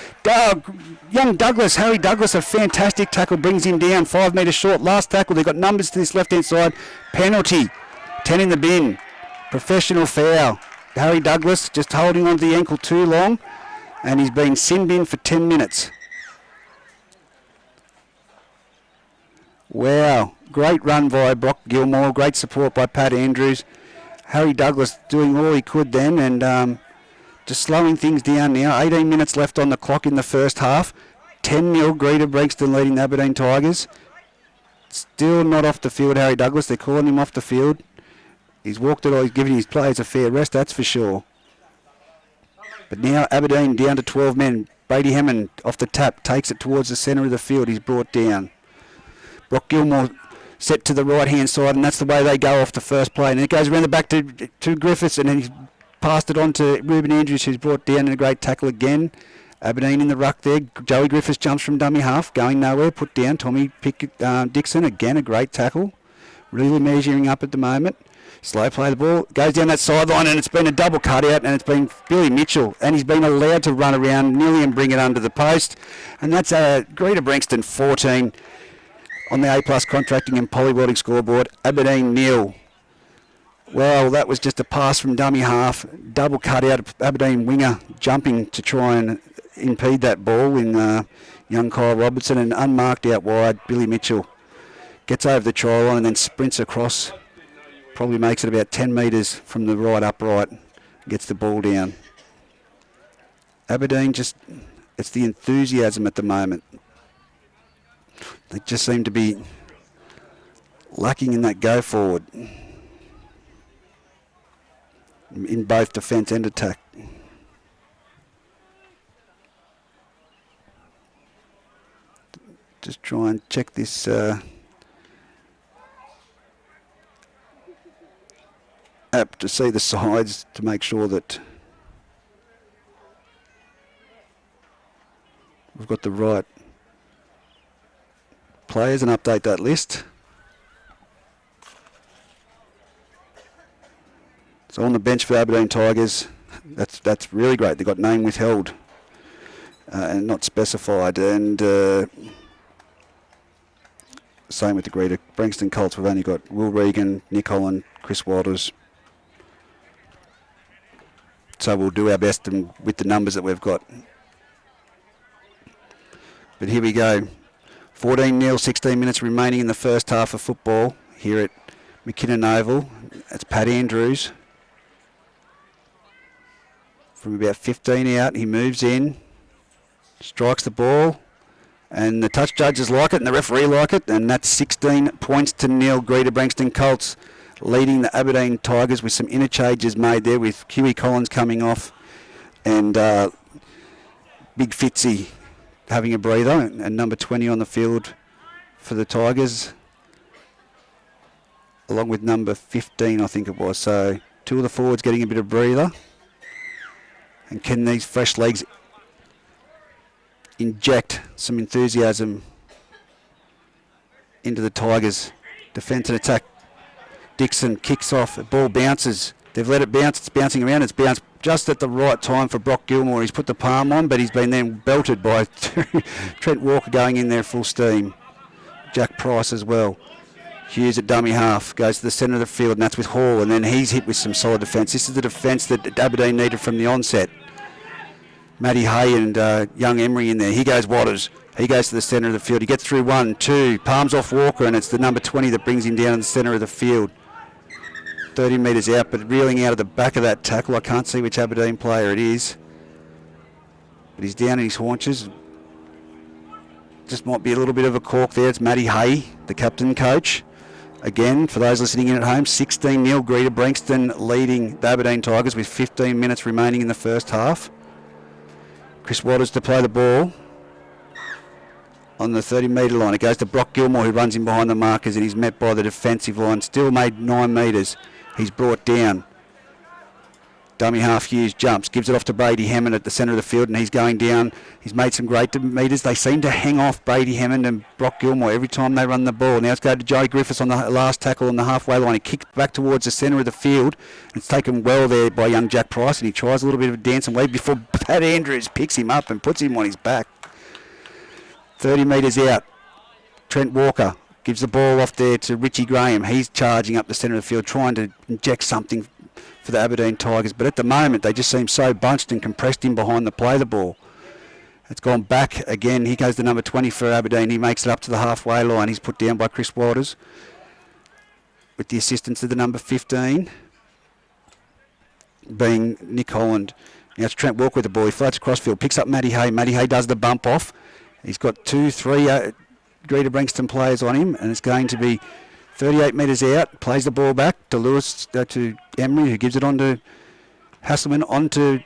Young Douglas, Harry Douglas, a fantastic tackle, brings him down 5 metres short. Last tackle, they've got numbers to this left-hand side. Penalty, 10 in the bin. Professional foul. Harry Douglas just holding on to the ankle too long, and he's been sin-binned for 10 minutes. Wow. Great run by Brock Gilmore. Great support by Pat Andrews. Harry Douglas doing all he could then, and just slowing things down now. 18 minutes left on the clock in the first half. 10-0 Greta Branxton leading the Aberdeen Tigers. Still not off the field, Harry Douglas. They're calling him off the field. He's walked it all. He's giving his players a fair rest, that's for sure. But now Aberdeen down to 12 men. Brady Hammond off the tap, takes it towards the centre of the field. He's brought down. Brock Gilmore set to the right-hand side, and that's the way they go off the first play. And it goes around the back to Griffiths, and then he's passed it on to Ruben Andrews, who's brought down in a great tackle again. Aberdeen in the ruck there. Joey Griffiths jumps from dummy half, going nowhere, put down. Tommy Dixon, again, a great tackle. Really measuring up at the moment. Slow play the ball, goes down that sideline, and it's been a double cutout, and it's been Billy Mitchell, and he's been allowed to run around nearly and bring it under the post. And that's Greta Branxton 14 on the A+ contracting and polywelding scoreboard. Aberdeen 0. Well, that was just a pass from dummy half. Double cutout, Aberdeen winger jumping to try and impede that ball in young Kyle Robertson, and unmarked out wide. Billy Mitchell gets over the try line and then sprints across. Probably makes it about 10 metres from the right upright. Gets the ball down. Aberdeen it's the enthusiasm at the moment. They just seem to be lacking in that go forward in both defence and attack. Just try and check this app to see the sides to make sure that we've got the right players and update that list. So on the bench for the Aberdeen Tigers, that's really great. They've got name withheld and not specified, and same with the Greta Branxton Colts. We've only got Will Regan, Nick Holland, Chris Walters. So we'll do our best with the numbers that we've got. But here we go. 14-0, 16 minutes remaining in the first half of football here at McKinnon Oval. That's Pat Andrews. From about 15 out, he moves in, strikes the ball, and the touch judges like it and the referee like it, and that's 16 points to 0. Greta Branxton Colts leading the Aberdeen Tigers with some interchanges made there with Huey Collins coming off and Big Fitzy having a breather, and number 20 on the field for the Tigers, along with number 15, I think it was. So two of the forwards getting a bit of breather. And can these fresh legs inject some enthusiasm into the Tigers' defence and attack? Dixon kicks off, the ball bounces. They've let it bounce, it's bouncing around, it's bounced just at the right time for Brock Gilmore. He's put the palm on, but he's been then belted by Trent Walker going in there full steam. Jack Price as well. Hughes at dummy half, goes to the centre of the field, and that's with Hall, and then he's hit with some solid defence. This is the defence that Aberdeen needed from the onset. Matty Hay and young Emery in there. He goes Waters. He goes to the centre of the field. He gets through 1, 2, palms off Walker, and it's the number 20 that brings him down in the centre of the field. 30 metres out, but reeling out of the back of that tackle. I can't see which Aberdeen player it is, but he's down in his haunches. Just might be a little bit of a cork there. It's Matty Hay, the captain coach. Again, for those listening in at home, 16-0, Greta Branxton leading the Aberdeen Tigers with 15 minutes remaining in the first half. Chris Waters to play the ball on the 30-metre line. It goes to Brock Gilmore, who runs in behind the markers, and he's met by the defensive line. Still made 9 metres. He's brought down. Dummy half Hughes jumps, gives it off to Brady Hammond at the centre of the field, and he's going down. He's made some great metres. They seem to hang off Brady Hammond and Brock Gilmore every time they run the ball. Now let's go to Joey Griffiths on the last tackle on the halfway line. He kicks back towards the centre of the field. It's taken well there by young Jack Price, and he tries a little bit of a dance and weave before Pat Andrews picks him up and puts him on his back. 30 metres out. Trent Walker gives the ball off there to Richie Graham. He's charging up the centre of the field, trying to inject something for the Aberdeen Tigers, but at the moment they just seem so bunched and compressed in behind the play the ball. It's gone back again. Here goes the number 20 for Aberdeen. He makes it up to the halfway line. He's put down by Chris Waters with the assistance of the number 15 being Nick Holland. Now it's Trent Walker with the ball. He floats across field, picks up Matty Hay. Matty Hay does the bump off. He's got 2-3 Greta Branxton players on him, and it's going to be 38 metres out, plays the ball back to Lewis, to Emery, who gives it on to Hasselman, on to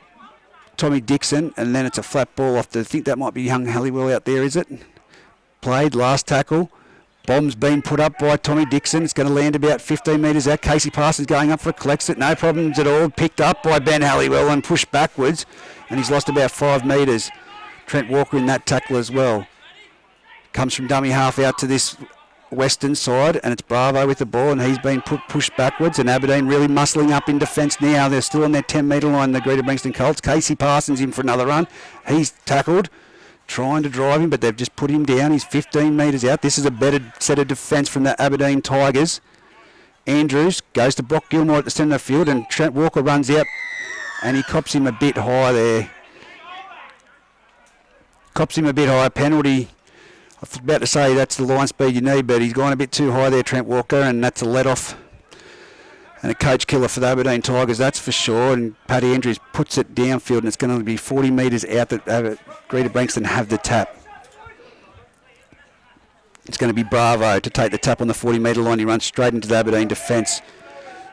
Tommy Dixon, and then it's a flat ball off I think that might be young Halliwell out there, is it? Played, last tackle. Bomb's been put up by Tommy Dixon. It's going to land about 15 metres out. Casey Parsons going up for it, collects it, no problems at all. Picked up by Ben Halliwell and pushed backwards, and he's lost about 5 metres. Trent Walker in that tackle as well. Comes from dummy half out to this western side, and it's Bravo with the ball, and he's been pushed backwards, and Aberdeen really muscling up in defence now. They're still on their 10-metre line, the Greta Branxton Colts. Casey Parsons in for another run. He's tackled, trying to drive him, but they've just put him down. He's 15 metres out. This is a better set of defence from the Aberdeen Tigers. Andrews goes to Brock Gilmore at the centre of the field, and Trent Walker runs out, and he cops him a bit high there. Cops him a bit high. Penalty. I was about to say that's the line speed you need, but he's gone a bit too high there, Trent Walker, and that's a let-off and a coach killer for the Aberdeen Tigers, that's for sure. And Paddy Andrews puts it downfield, and it's going to be 40 metres out that Greta Branxton have the tap. It's going to be Bravo to take the tap on the 40-metre line. He runs straight into the Aberdeen defence.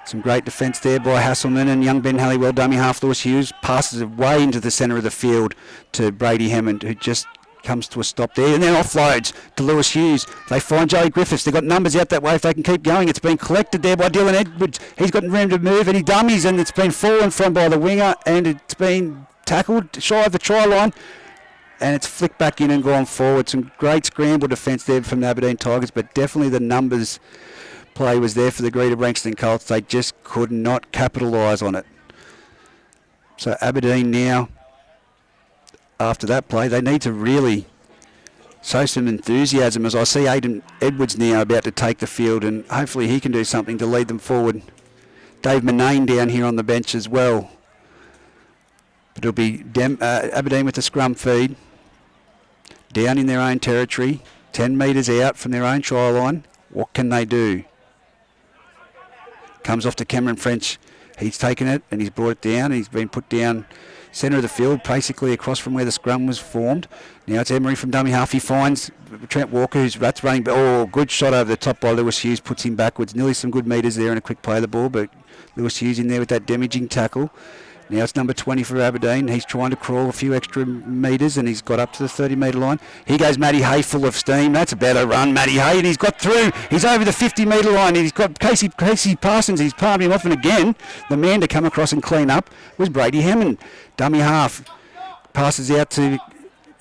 Some great defence there by Hasselman, and young Ben Halliwell, dummy half Lewis Hughes, passes it way into the centre of the field to Brady Hammond, who just comes to a stop there, and then offloads to Lewis Hughes. They find Joey Griffiths. They've got numbers out that way if they can keep going. It's been collected there by Dylan Edwards. He's got room to move, and he dummies, and it's been fallen from by the winger, and it's been tackled shy of the try line, and it's flicked back in and gone forward. Some great scramble defence there from the Aberdeen Tigers, but definitely the numbers play was there for the Greta Branxton Colts. They just could not capitalise on it. So Aberdeen now, after that play, they need to really show some enthusiasm, as I see Aidan Edwards now about to take the field, and hopefully he can do something to lead them forward. Dave Manane down here on the bench as well. But it'll be Aberdeen with the scrum feed, down in their own territory, 10 metres out from their own try line. What can they do? Comes off to Cameron French. He's taken it and he's brought it down. He's been put down centre of the field, basically across from where the scrum was formed. Now it's Emery from dummy half. He finds Trent Walker, that's running. Oh, good shot over the top by Lewis Hughes, puts him backwards. Nearly some good metres there and a quick play of the ball, but Lewis Hughes in there with that damaging tackle. Now it's number 20 for Aberdeen. He's trying to crawl a few extra metres, and he's got up to the 30-metre line. Here goes Matty Hay, full of steam. That's a better run, Matty Hay, and he's got through. He's over the 50-metre line. He's got Casey Parsons. He's palmed him off, and again, the man to come across and clean up was Brady Hammond. Dummy half. Passes out to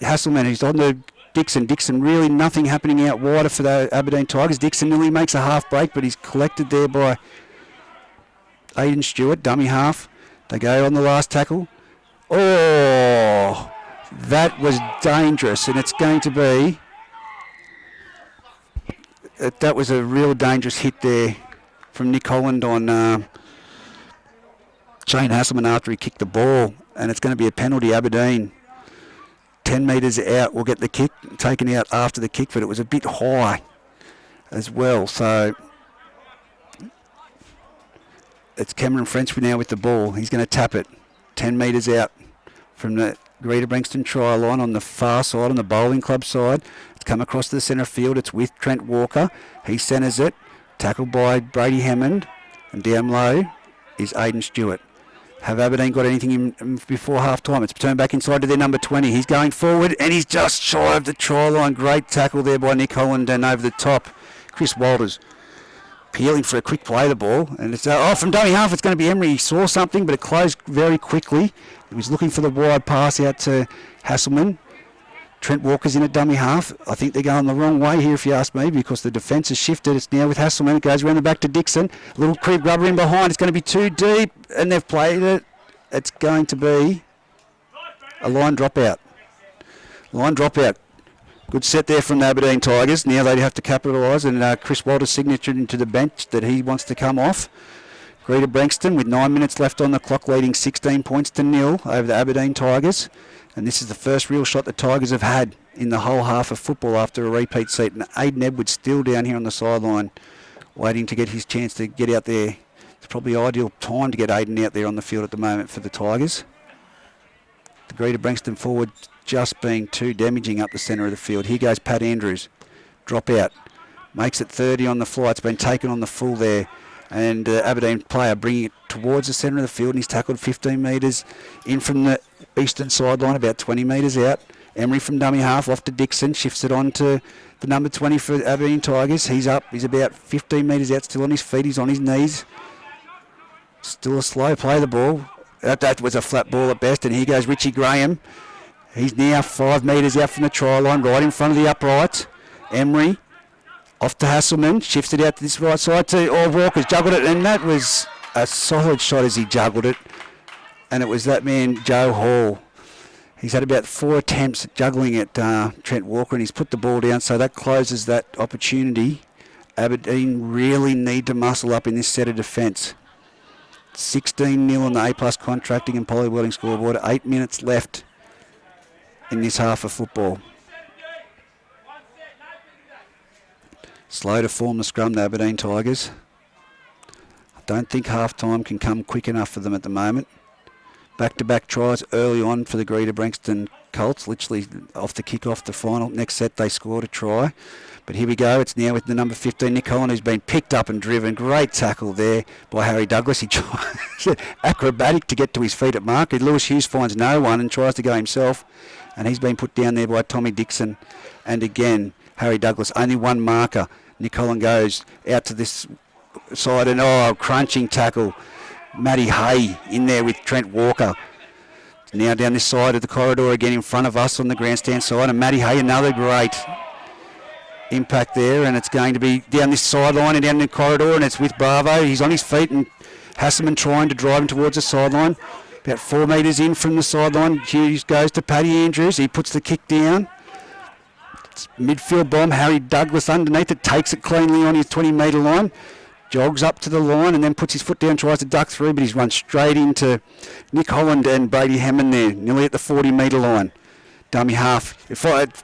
Hasselman, who's on the Dixon. Dixon, really nothing happening out wider for the Aberdeen Tigers. Dixon nearly makes a half break, but he's collected there by Aidan Stewart, dummy half. They go on the last tackle. Oh, that was dangerous, and it's going to be... That was a real dangerous hit there from Nick Holland on Shane Hasselman after he kicked the ball, and it's going to be a penalty, Aberdeen. 10 metres out, will get the kick taken out after the kick, but it was a bit high as well, so... It's Cameron French now with the ball. He's going to tap it 10 metres out from the Greta Branxton try line on the far side, on the bowling club side. It's come across to the centre field. It's with Trent Walker. He centres it. Tackled by Brady Hammond. And down low is Aidan Stewart. Have Aberdeen got anything in before half-time? It's turned back inside to their number 20. He's going forward and he's just shy of the try line. Great tackle there by Nick Holland and over the top. Chris Walters peeling for a quick play the ball. And it's from dummy half it's going to be Emery. He saw something but it closed very quickly. He was looking for the wide pass out to Hasselman. Trent Walker's in at dummy half. I think they're going the wrong way here if you ask me because the defence has shifted. It's now with Hasselman. It goes around the back to Dixon. A little crib rubber in behind. It's going to be too deep and they've played it. It's going to be a line dropout. Line dropout. Good set there from the Aberdeen Tigers. Now they have to capitalise and Chris Walters' signature into the bench that he wants to come off. Greta Branxton with 9 minutes left on the clock leading 16 points to 0 over the Aberdeen Tigers. And this is the first real shot the Tigers have had in the whole half of football after a repeat seat. And Aidan Edwards still down here on the sideline waiting to get his chance to get out there. It's probably ideal time to get Aidan out there on the field at the moment for the Tigers. The Greta Branxton forward just being too damaging up the centre of the field. Here goes Pat Andrews. Drop out. Makes it 30 on the fly. It's been taken on the full there. And Aberdeen player bringing it towards the centre of the field and he's tackled 15 metres in from the eastern sideline, about 20 metres out. Emery from dummy half off to Dixon, shifts it on to the number 20 for Aberdeen Tigers. He's up, he's about 15 metres out, still on his feet, he's on his knees. Still a slow play the ball. That was a flat ball at best and here goes Richie Graham. He's now 5 metres out from the try line, right in front of the uprights. Emery off to Hasselman, shifts it out to this right side to Walker's juggled it, and that was a solid shot as he juggled it. And it was that man, Joe Hall. He's had about 4 attempts at juggling at Trent Walker, and he's put the ball down, so that closes that opportunity. Aberdeen really need to muscle up in this set of defence. 16-0 on the A+ contracting and Polly Welding scoreboard. 8 minutes left in this half of football. Slow to form the scrum, the Aberdeen Tigers. I don't think half-time can come quick enough for them at the moment. Back-to-back tries early on for the Greta Branxton Colts, literally off the kick-off the final. Next set they scored a try. But here we go, it's now with the number 15, Nick Holland, who's been picked up and driven. Great tackle there by Harry Douglas. He tried acrobatic to get to his feet at mark. Lewis Hughes finds no one and tries to go himself. And he's been put down there by Tommy Dixon. And again, Harry Douglas, only one marker. Nick Holland goes out to this side and crunching tackle. Matty Hay in there with Trent Walker. Now down this side of the corridor again in front of us on the grandstand side. And Matty Hay, another great impact there. And it's going to be down this sideline and down the corridor. And it's with Bravo. He's on his feet and Hasselman trying to drive him towards the sideline. About 4 metres in from the sideline. Hughes goes to Paddy Andrews. He puts the kick down. It's midfield bomb. Harry Douglas underneath it. Takes it cleanly on his 20-metre line. Jogs up to the line and then puts his foot down, tries to duck through, but he's run straight into Nick Holland and Brady Hammond there, nearly at the 40-metre line. Dummy half.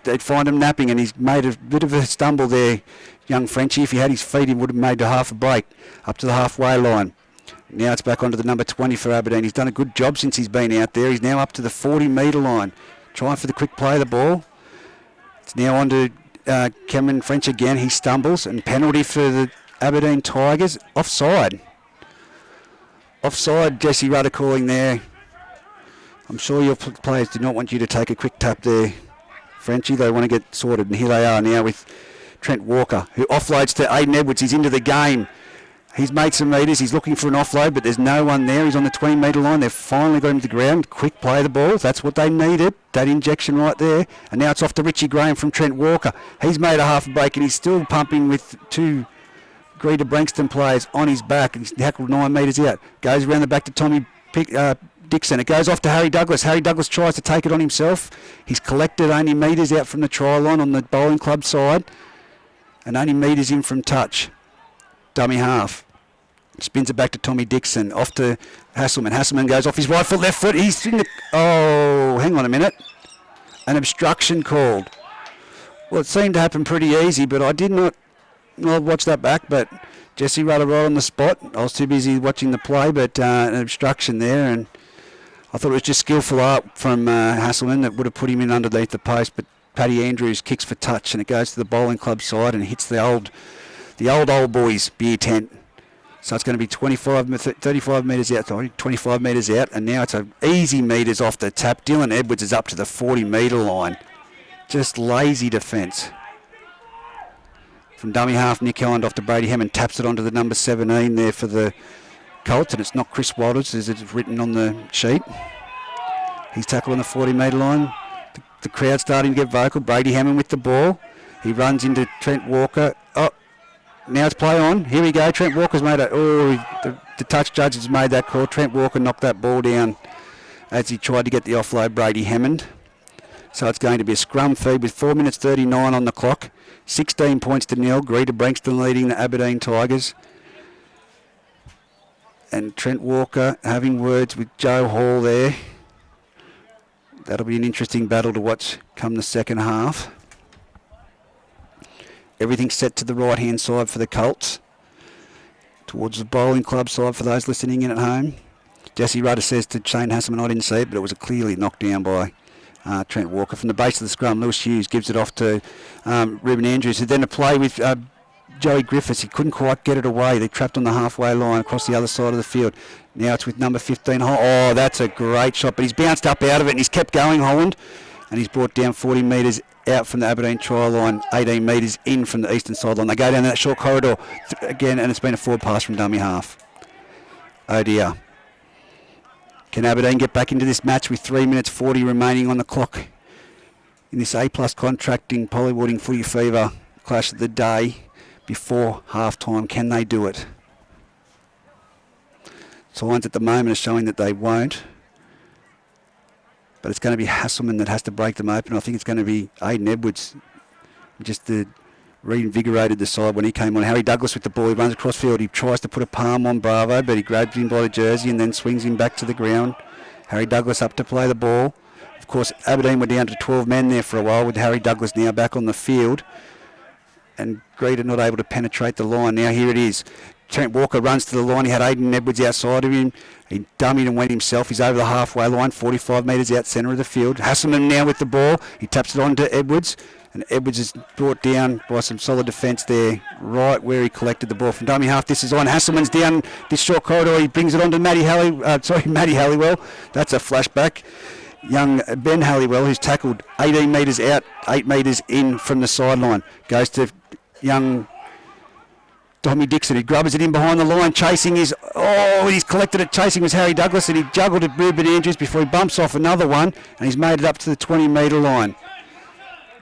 They'd find him napping and he's made a bit of a stumble there, young Frenchie. If he had his feet, he would have made a half a break up to the halfway line. Now it's back onto the number 20 for Aberdeen. He's done a good job since he's been out there. He's now up to the 40-metre line, trying for the quick play of the ball. It's now on to Cameron French again. He stumbles and penalty for the Aberdeen Tigers. Offside. Offside, Jesse Rudder calling there. I'm sure your players do not want you to take a quick tap there, Frenchie. They want to get sorted. And here they are now with Trent Walker, who offloads to Aidan Edwards. He's into the game. He's made some metres. He's looking for an offload, but there's no one there. He's on the 20-metre line. They've finally got him to the ground. Quick play of the ball. That's what they needed, that injection right there. And now it's off to Richie Graham from Trent Walker. He's made a half a break, and he's still pumping with 2 Greta Branxton players on his back. He's tackled 9 metres out. Goes around the back to Tommy Dixon. It goes off to Harry Douglas. Harry Douglas tries to take it on himself. He's collected only metres out from the try line on the bowling club side and only metres in from touch. Dummy half. Spins it back to Tommy Dixon. Off to Hasselman. Hasselman goes off his right foot, left foot. He's in the... Oh, hang on a minute. An obstruction called. Well, it seemed to happen pretty easy, but I did not... I'll watch that back, but Jesse Rudder right on the spot. I was too busy watching the play, but an obstruction there, and I thought it was just skillful art from Hasselman that would have put him in underneath the post, but Paddy Andrews kicks for touch, and it goes to the bowling club side and hits the old boys beer tent. So it's going to be 35 metres out, 25 metres out, and now it's an easy metres off the tap. Dylan Edwards is up to the 40-metre line. Just lazy defence. From dummy half, Nick Holland off to Brady Hammond, taps it onto the number 17 there for the Colts, and it's not Chris Walters as it's written on the sheet. He's tackled on the 40-metre line. The crowd starting to get vocal. Brady Hammond with the ball. He runs into Trent Walker. Oh, now it's play on. Here we go. Trent Walker's made it. The touch judge has made that call. Trent Walker knocked that ball down as he tried to get the offload, Brady Hammond. So it's going to be a scrum feed with 4 minutes 39 on the clock. 16 points to nil. Greta Branxton leading the Aberdeen Tigers. And Trent Walker having words with Joe Hall there. That'll be an interesting battle to watch come the second half. Everything's set to the right-hand side for the Colts. Towards the bowling club side for those listening in at home. Jesse Rudder says to Shane Hasselman, I didn't see it, but it was a clearly knocked down by Trent Walker. From the base of the scrum, Lewis Hughes gives it off to Ruben Andrews, who then to play with Joey Griffiths. He couldn't quite get it away. They trapped on the halfway line across the other side of the field. Now it's with number 15. Oh, that's a great shot, but he's bounced up out of it and he's kept going, Holland. And he's brought down 40 metres out from the Aberdeen try line, 18 metres in from the eastern sideline. They go down that short corridor again, and it's been a forward pass from dummy half. Oh dear. Can Aberdeen get back into this match with 3 minutes 40 remaining on the clock in this A-plus contracting, polywooding footy fever clash of the day before half-time? Can they do it? Signs at the moment are showing that they won't. But it's going to be Hasselman that has to break them open. I think it's going to be Aidan Edwards, just reinvigorated the side when he came on. Harry Douglas with the ball. He runs across field. He tries to put a palm on Bravo, but he grabs him by the jersey and then swings him back to the ground. Harry Douglas up to play the ball. Of course, Aberdeen were down to 12 men there for a while, with Harry Douglas now back on the field. And Greta not able to penetrate the line. Now here it is. Trent Walker runs to the line. He had Aidan Edwards outside of him. He dummied and went himself. He's over the halfway line, 45 metres out centre of the field. Hasselman now with the ball. He taps it on to Edwards. And Edwards is brought down by some solid defence there, right where he collected the ball from dummy half. This is on. Hasselman's down this short corridor. He brings it on to Matty Halliwell. That's a flashback. Young Ben Halliwell, who's tackled 18 metres out, 8 metres in from the sideline. Goes to young Tommy Dixon, who grubs it in behind the line, chasing he's collected it, chasing was Harry Douglas, and he juggled at Ruben Andrews before he bumps off another one, and he's made it up to the 20-metre line.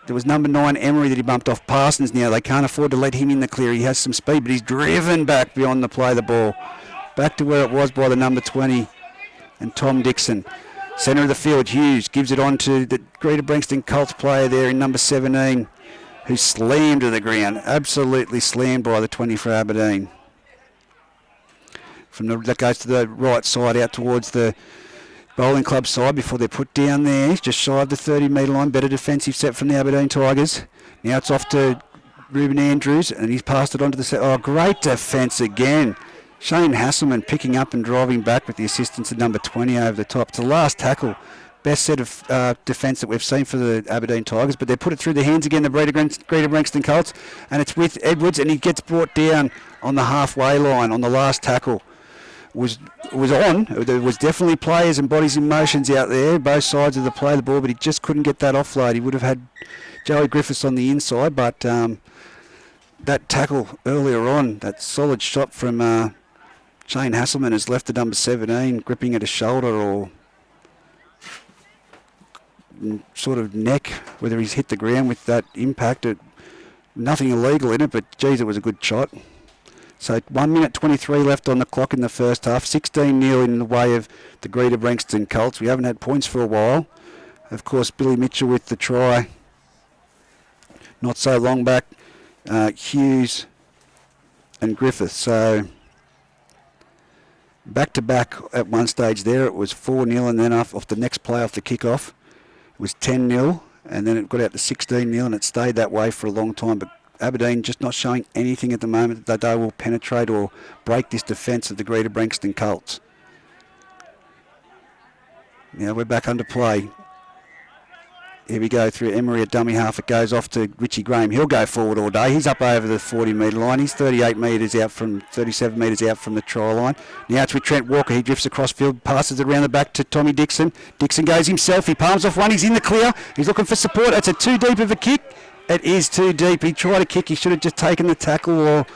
There was number 9, Emery, that he bumped off Parsons now. They can't afford to let him in the clear. He has some speed, but he's driven back beyond the play of the ball. Back to where it was by the number 20 and Tom Dixon. Centre of the field, Hughes gives it on to the Greta Branxton Colts player there in number 17, who slammed to the ground, absolutely slammed by the 20 for Aberdeen. That goes to the right side out towards the bowling club side before they're put down there, just shy of the 30-metre line. Better defensive set from the Aberdeen Tigers. Now it's off to Ruben Andrews, and he's passed it on to the set. Oh, great defence again. Shane Hasselman picking up and driving back with the assistance of number 20 over the top. It's the last tackle. Best set of defence that we've seen for the Aberdeen Tigers, but they put it through the hands again, the Greta Branxton Colts, and it's with Edwards, and he gets brought down on the halfway line on the last tackle. Was on. There was definitely players and bodies in motions out there, both sides of the play of the ball, but he just couldn't get that offload. He would have had Joey Griffiths on the inside, but that tackle earlier on, that solid shot from Shane Hasselman has left the number 17 gripping at his shoulder or sort of neck, whether he's hit the ground with that impact. Nothing illegal in it, but geez, it was a good shot. So 1 minute 23 left on the clock in the first half. 16-0 in the way of the Greta Branxton Colts. We haven't had points for a while. Of course, Billy Mitchell with the try not so long back. Hughes and Griffith. So back-to-back at one stage there. It was 4-0, and then off the next play off the kickoff, it was 10-0, and then it got out to 16-0, and it stayed that way for a long time. But Aberdeen just not showing anything at the moment that they will penetrate or break this defence of the Greta Branxton Colts. Now we're back under play. Here we go through Emery at dummy half. It goes off to Richie Graham. He'll go forward all day. He's up over the 40-metre line. He's 37 metres out from the try line. Now it's with Trent Walker. He drifts across field, passes it around the back to Tommy Dixon. Dixon goes himself. He palms off one. He's in the clear. He's looking for support. It's a too deep of a kick. It is too deep. He tried to kick. He should have just taken the tackle.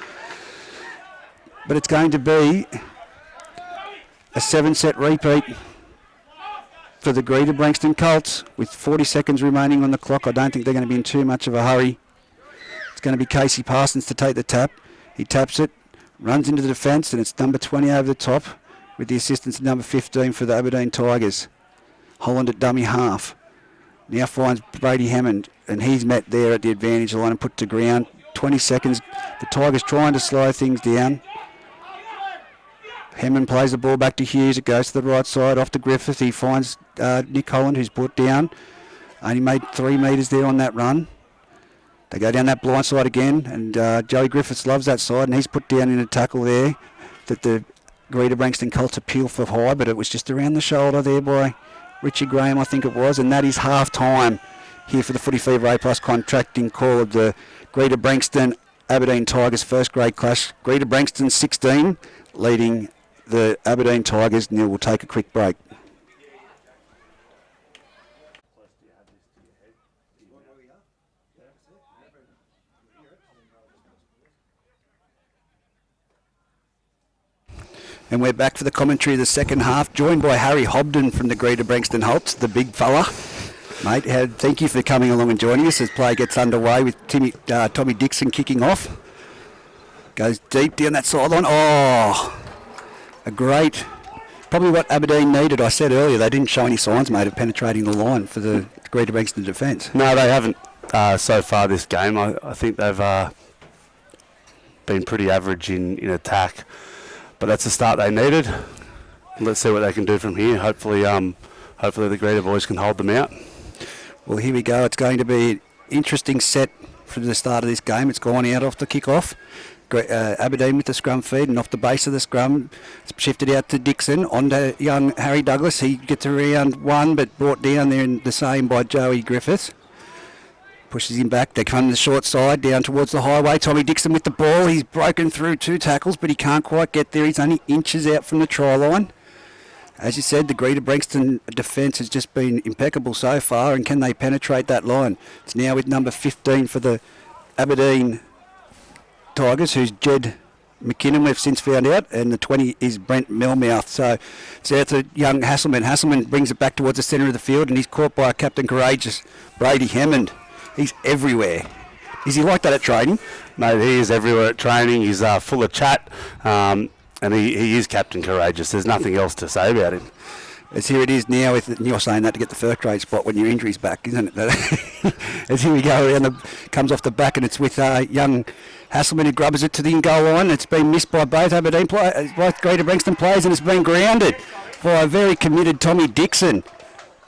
But it's going to be a 7-set repeat for the Greta Branxton Colts with 40 seconds remaining on the clock. I don't think they're going to be in too much of a hurry. It's going to be Casey Parsons to take the tap. He taps it, runs into the defence, and it's number 20 over the top with the assistance of number 15 for the Aberdeen Tigers. Holland at dummy half. Now finds Brady Hammond, and he's met there at the advantage line and put to ground. 20 seconds. The Tigers trying to slow things down. Hammond plays the ball back to Hughes. It goes to the right side off to Griffith. He finds Nick Holland, who's brought down. Only made 3 metres there on that run. They go down that blind side again, and Joey Griffiths loves that side, and he's put down in a tackle there that the Greta Branxton Colts appeal for high, but it was just around the shoulder there by Richie Graham, I think it was, and that is half-time here for the Footy Fever A+ contracting call of the Greta Branxton Aberdeen Tigers first grade clash. Greta Branxton 16 leading the Aberdeen Tigers, and we'll take a quick break. And we're back for the commentary of the second half, joined by Harry Hobden from the Greta Branxton Holts, the big fella. Mate, thank you for coming along and joining us as play gets underway with Tommy Dixon kicking off. Goes deep down that sideline. Oh, a great, probably what Aberdeen needed. I said earlier they didn't show any signs, mate, of penetrating the line for the Greta Branxton defence. No, they haven't so far this game. I think they've been pretty average in attack. But that's the start they needed. Let's see what they can do from here. Hopefully the Greta boys can hold them out. Well, here we go. It's going to be an interesting set from the start of this game. It's gone out off the kick-off. Aberdeen with the scrum feed, and off the base of the scrum, it's shifted out to Dixon, on to young Harry Douglas. He gets around one, but brought down there in the same by Joey Griffiths. Pushes him back. They come to the short side, down towards the highway. Tommy Dixon with the ball. He's broken through 2 tackles, but he can't quite get there. He's only inches out from the try line. As you said, the Greta Branxton defence has just been impeccable so far, and can they penetrate that line? It's now with number 15 for the Aberdeen Tigers, who's Jed McKinnon, we've since found out, and the 20 is Brent Melmouth. So it's out to young Hasselman. Hasselman brings it back towards the centre of the field, and he's caught by Captain Courageous Brady Hammond. He's everywhere. Is he like that at training? Mate, he is everywhere at training. He's full of chat, and he is Captain Courageous. There's nothing else to say about him. As here it is now, and you're saying that to get the first grade spot when your injury's back, isn't it? As here we go, comes off the back, and it's with young Hasselman who grubs it to the in-goal line. It's been missed by both Aberdeen players, both Greta Branxton players, and it's been grounded by a very committed Tommy Dixon.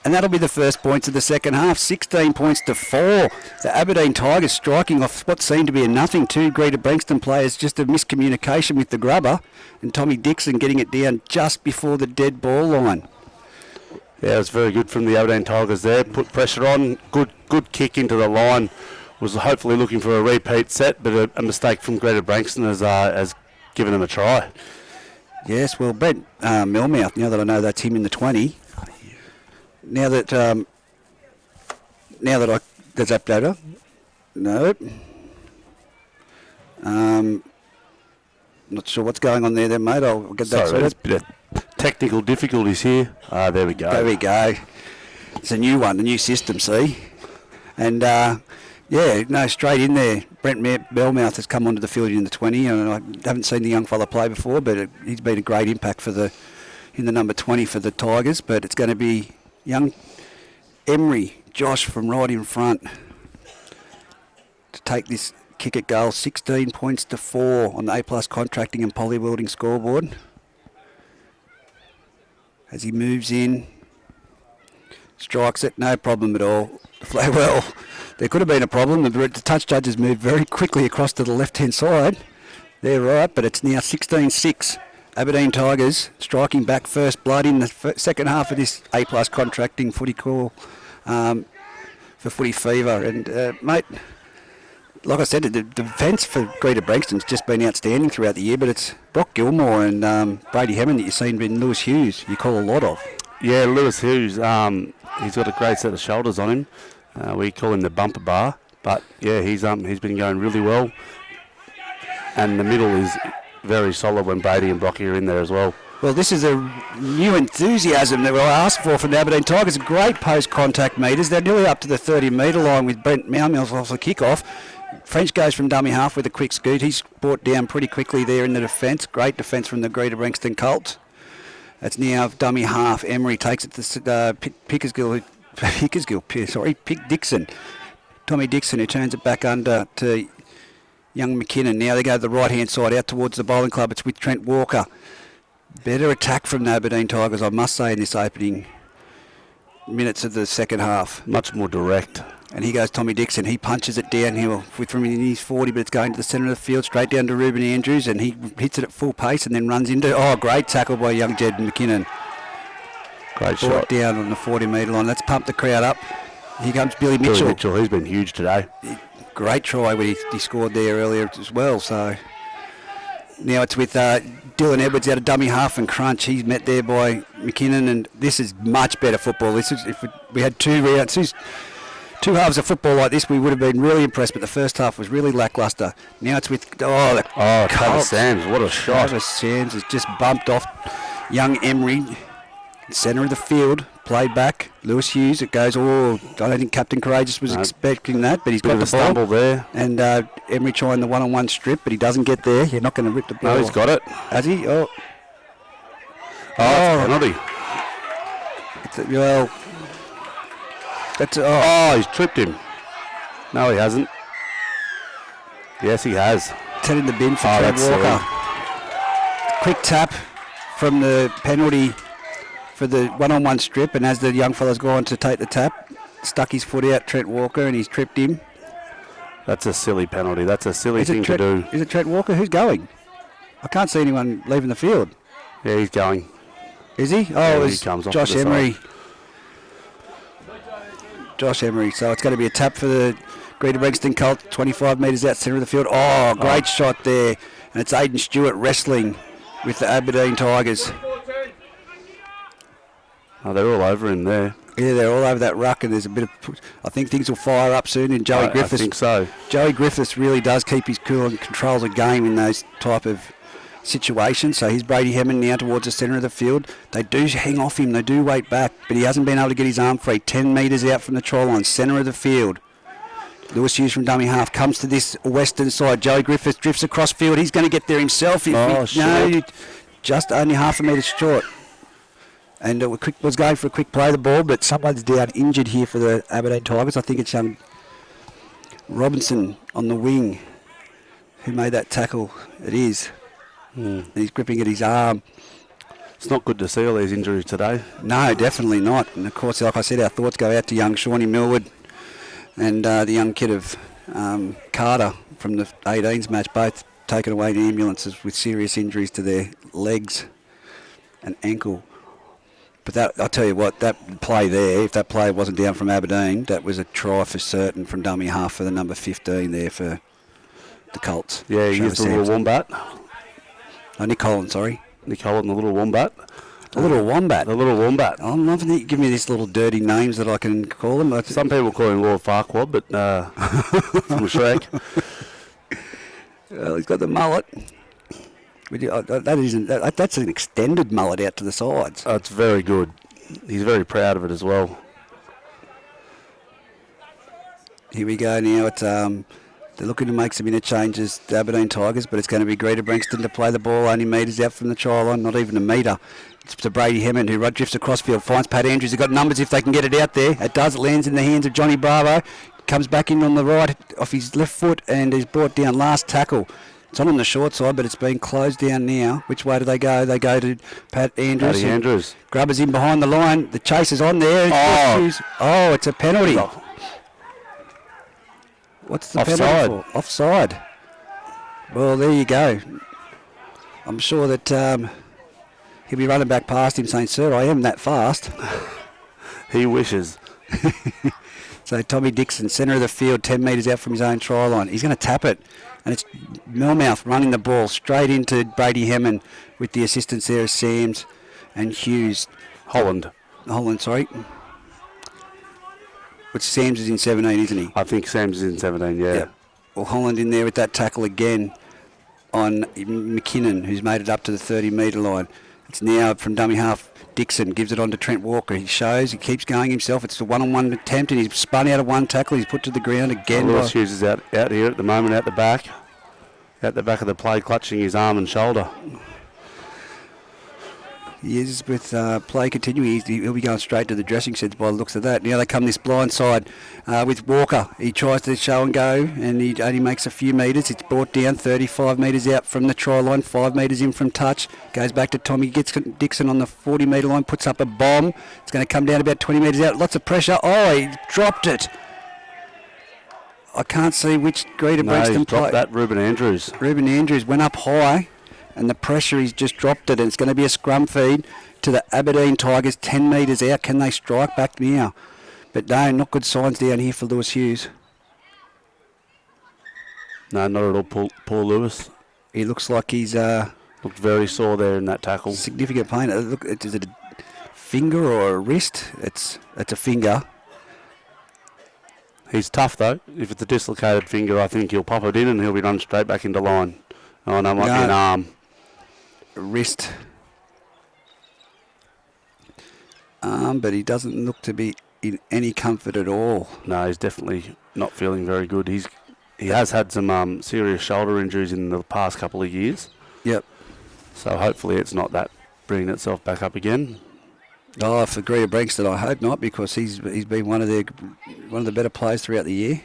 And that'll be the first points of the second half, 16 points to 4. The Aberdeen Tigers striking off what seemed to be a nothing. 2 Greta Branxton players, just a miscommunication with the grubber, and Tommy Dixon getting it down just before the dead ball line. Yeah, it's very good from the Aberdeen Tigers there. Put pressure on, good kick into the line. Was hopefully looking for a repeat set, but a mistake from Greta Branxton has given them a try. Yes, well, Brent Melmouth, now that I know that's him in the 20... Now that does that better? No. Not sure what's going on there, mate. I'll get that sorted. There's a bit of technical difficulties here. There we go. There we go. It's a new one, a new system, see? And, straight in there. Brent Melmouth has come onto the field in the 20, and I haven't seen the young fella play before, but he's been a great impact in the number 20 for the Tigers, but it's going to be young Emery, Josh from right in front to take this kick at goal. 16 points to 4 on the A+ contracting and poly welding scoreboard. As he moves in, strikes it, no problem at all. The There could have been a problem. The touch judges moved very quickly across to the left-hand side. They're right, but it's now 16-6. Aberdeen Tigers striking back first blood in the second half of this A-plus contracting footy call for Footy Fever. And, mate, like I said, the defence for Greta Branxton's just been outstanding throughout the year, but it's Brock Gilmore and Brady Hammond that you've seen in Lewis Hughes you call a lot of. Yeah, Lewis Hughes, he's got a great set of shoulders on him. We call him the bumper bar, but yeah, he's been going really well. And the middle is very solid when Brady and Brocky are in there as well. Well, this is a new enthusiasm that we'll ask for from the Aberdeen Tigers. Great post-contact meters. They're nearly up to the 30-metre line with Brent Mounmills off the kick-off. French goes from dummy half with a quick scoot. He's brought down pretty quickly there in the defence. Great defence from the Greta Branxton Colts. That's now dummy half. Emery takes it to Pick Dixon. Tommy Dixon, who turns it back under to young McKinnon. Now they go to the right-hand side out towards the bowling club. It's with Trent Walker. Better attack from the Aberdeen Tigers, I must say, in this opening minutes of the second half. Much more direct. And here goes Tommy Dixon. He punches it downhill from his 40, but it's going to the centre of the field, straight down to Ruben Andrews, and he hits it at full pace and then runs into... Oh, great tackle by young Jed McKinnon. Great Brought shot. down on the 40-metre line. Let's pump the crowd up. Here comes Billy Mitchell. Billy Mitchell, he's been huge today. Great try when he scored there earlier as well. So now it's with Dylan Edwards out of dummy half and crunch. He's met there by McKinnon, and this is much better football. This is if we had two halves of football like this, we would have been really impressed. But the first half was really lacklustre. Now it's with Travis Sams, what a shot! Travis Sams has just bumped off young Emery, centre of the field. Played back, Lewis Hughes. It goes. I don't think Captain Courageous was expecting that, but he's got the ball. Stumble there. And Emery trying the one-on-one strip, but he doesn't get there. You're not going to rip the ball. No, he's got it. Has he? Oh, it's a penalty. He's tripped him. No, he hasn't. Yes, he has. 10 in the bin for Trent Walker. Quick tap from the penalty for the one-on-one strip, and as the young fella's gone to take the tap, stuck his foot out, Trent Walker, and he's tripped him. That's a silly penalty. That's a silly thing to do. Is it Trent Walker? Who's going? I can't see anyone leaving the field. Yeah, he's going. Is he? Yeah, he comes off Josh to the Emery. side. Josh Emery. So it's going to be a tap for the Greta Branxton Colt, 25 metres out centre of the field. Oh, great shot there. And it's Aidan Stewart wrestling with the Aberdeen Tigers. Oh, they're all over him there. Yeah, they're all over that ruck, and there's a bit of... I think things will fire up soon, and Joey Griffiths... I think so. Joey Griffiths really does keep his cool and controls the game in those type of situations. So here's Brady Hammond now towards the centre of the field. They do hang off him, they do wait back, but he hasn't been able to get his arm free. 10 metres out from the try line, centre of the field. Lewis Hughes from dummy half comes to this western side. Joey Griffiths drifts across field. He's going to get there himself. Just only half a metre short. And was going for a quick play of the ball, but someone's down injured here for the Aberdeen Tigers. I think it's Robinson on the wing who made that tackle. It is. And he's gripping at his arm. It's not good to see all these injuries today. No, definitely not. And of course, like I said, our thoughts go out to young Shawnee Millwood and the young kid of Carter from the 18s match, both taken away in ambulances with serious injuries to their legs and ankle. But that, I'll tell you what, that play there, if that play wasn't down from Aberdeen, that was a try for certain from dummy half for the number 15 there for the Colts. Yeah, he used the little wombat. Oh, Nick Holland, sorry. Nick Holland, the little wombat. The little wombat. The little wombat. I'm loving that you give me these little dirty names that I can call them. Some people call him Lord Farquaad, but from Shrek. Well, he's got the mullet. That's an extended mullet out to the sides. Oh, it's very good. He's very proud of it as well. Here we go now. It's they're looking to make some interchanges, the Aberdeen Tigers, but it's going to be Greta Branxton to play the ball only metres out from the try line, not even a metre. It's to Brady Hammond, who drifts across field, finds Pat Andrews. He's got numbers if they can get it out there. It does. It lands in the hands of Johnny Bravo. Comes back in on the right off his left foot and is brought down. Last tackle. It's on the short side, but it's been closed down now. Which way do they go? They go to Pat Andrews. Paddy Andrews. Grubber's in behind the line. The chase is on there. Oh, it's a penalty. What's the Offside. penalty for? Offside. Well, there you go. I'm sure that he'll be running back past him saying, "Sir, I am that fast." He wishes. So Tommy Dixon, centre of the field, 10 metres out from his own try line. He's going to tap it. And it's Melmouth running the ball straight into Brady Hemmon with the assistance there of Sams and Hughes. Holland, sorry. Which Sams is in 17, isn't he? I think Sam's is in 17, yeah. Yep. Well, Holland in there with that tackle again on McKinnon, who's made it up to the 30-metre line. It's now from dummy half. Dixon gives it on to Trent Walker. He shows, he keeps going himself. It's a one-on-one attempt, and he's spun out of one tackle. He's put to the ground again. Lewis Hughes is out here at the moment, out the back of the play, clutching his arm and shoulder. He is with play continuing. He'll be going straight to the dressing shed by the looks of that. Now they come this blind side with Walker. He tries to show and go, and he only makes a few metres. It's brought down 35 metres out from the try line, 5 metres in from touch. Goes back to Tommy Dixon on the 40-metre line, puts up a bomb. It's going to come down about 20 metres out. Lots of pressure. Oh, he dropped it. I can't see which Greta Branxton dropped that. Ruben Andrews went up high. And the pressure, he's just dropped it, and it's going to be a scrum feed to the Aberdeen Tigers, 10 metres out. Can they strike back now? But no, not good signs down here for Lewis Hughes. No, not at all, poor Lewis. He looks like he's... looked very sore there in that tackle. Significant pain. Look, is it a finger or a wrist? It's a finger. He's tough, though. If it's a dislocated finger, I think he'll pop it in and he'll be run straight back into line. Oh, no, might be an arm. Wrist. But he doesn't look to be in any comfort at all. No, he's definitely not feeling very good. He has had some serious shoulder injuries in the past couple of years. Yep. So hopefully it's not that bringing itself back up again. Oh, for Greta Branxton, I hope not, because he's been one of the better players throughout the year.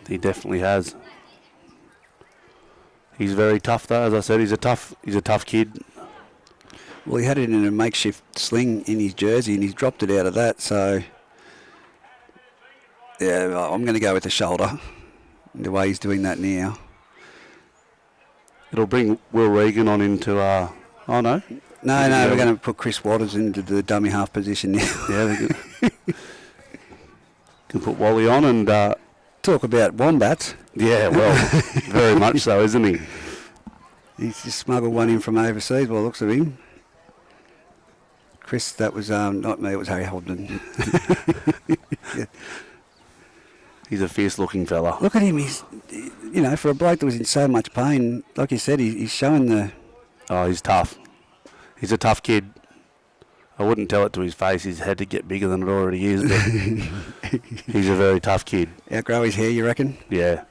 He definitely has. He's very tough, though. As I said, he's a tough kid. Well, he had it in a makeshift sling in his jersey, and he's dropped it out of that. So, yeah, I'm going to go with the shoulder. The way he's doing that now. It'll bring Will Regan on into. Oh no. No, we're going to put Chris Waters into the dummy half position now. Yeah, can put Wally on and. Talk about wombats. Yeah, well, very much so, isn't he? He's just smuggled one in from overseas by the looks of him. Chris, that was not me, it was Harry Holden. Yeah. He's a fierce-looking fella. Look at him, he's, for a bloke that was in so much pain, like you said, he's showing the... Oh, he's tough. He's a tough kid. I wouldn't tell it to his face. He's had to get bigger than it already is, but he's a very tough kid. Outgrow his hair, you reckon? Yeah.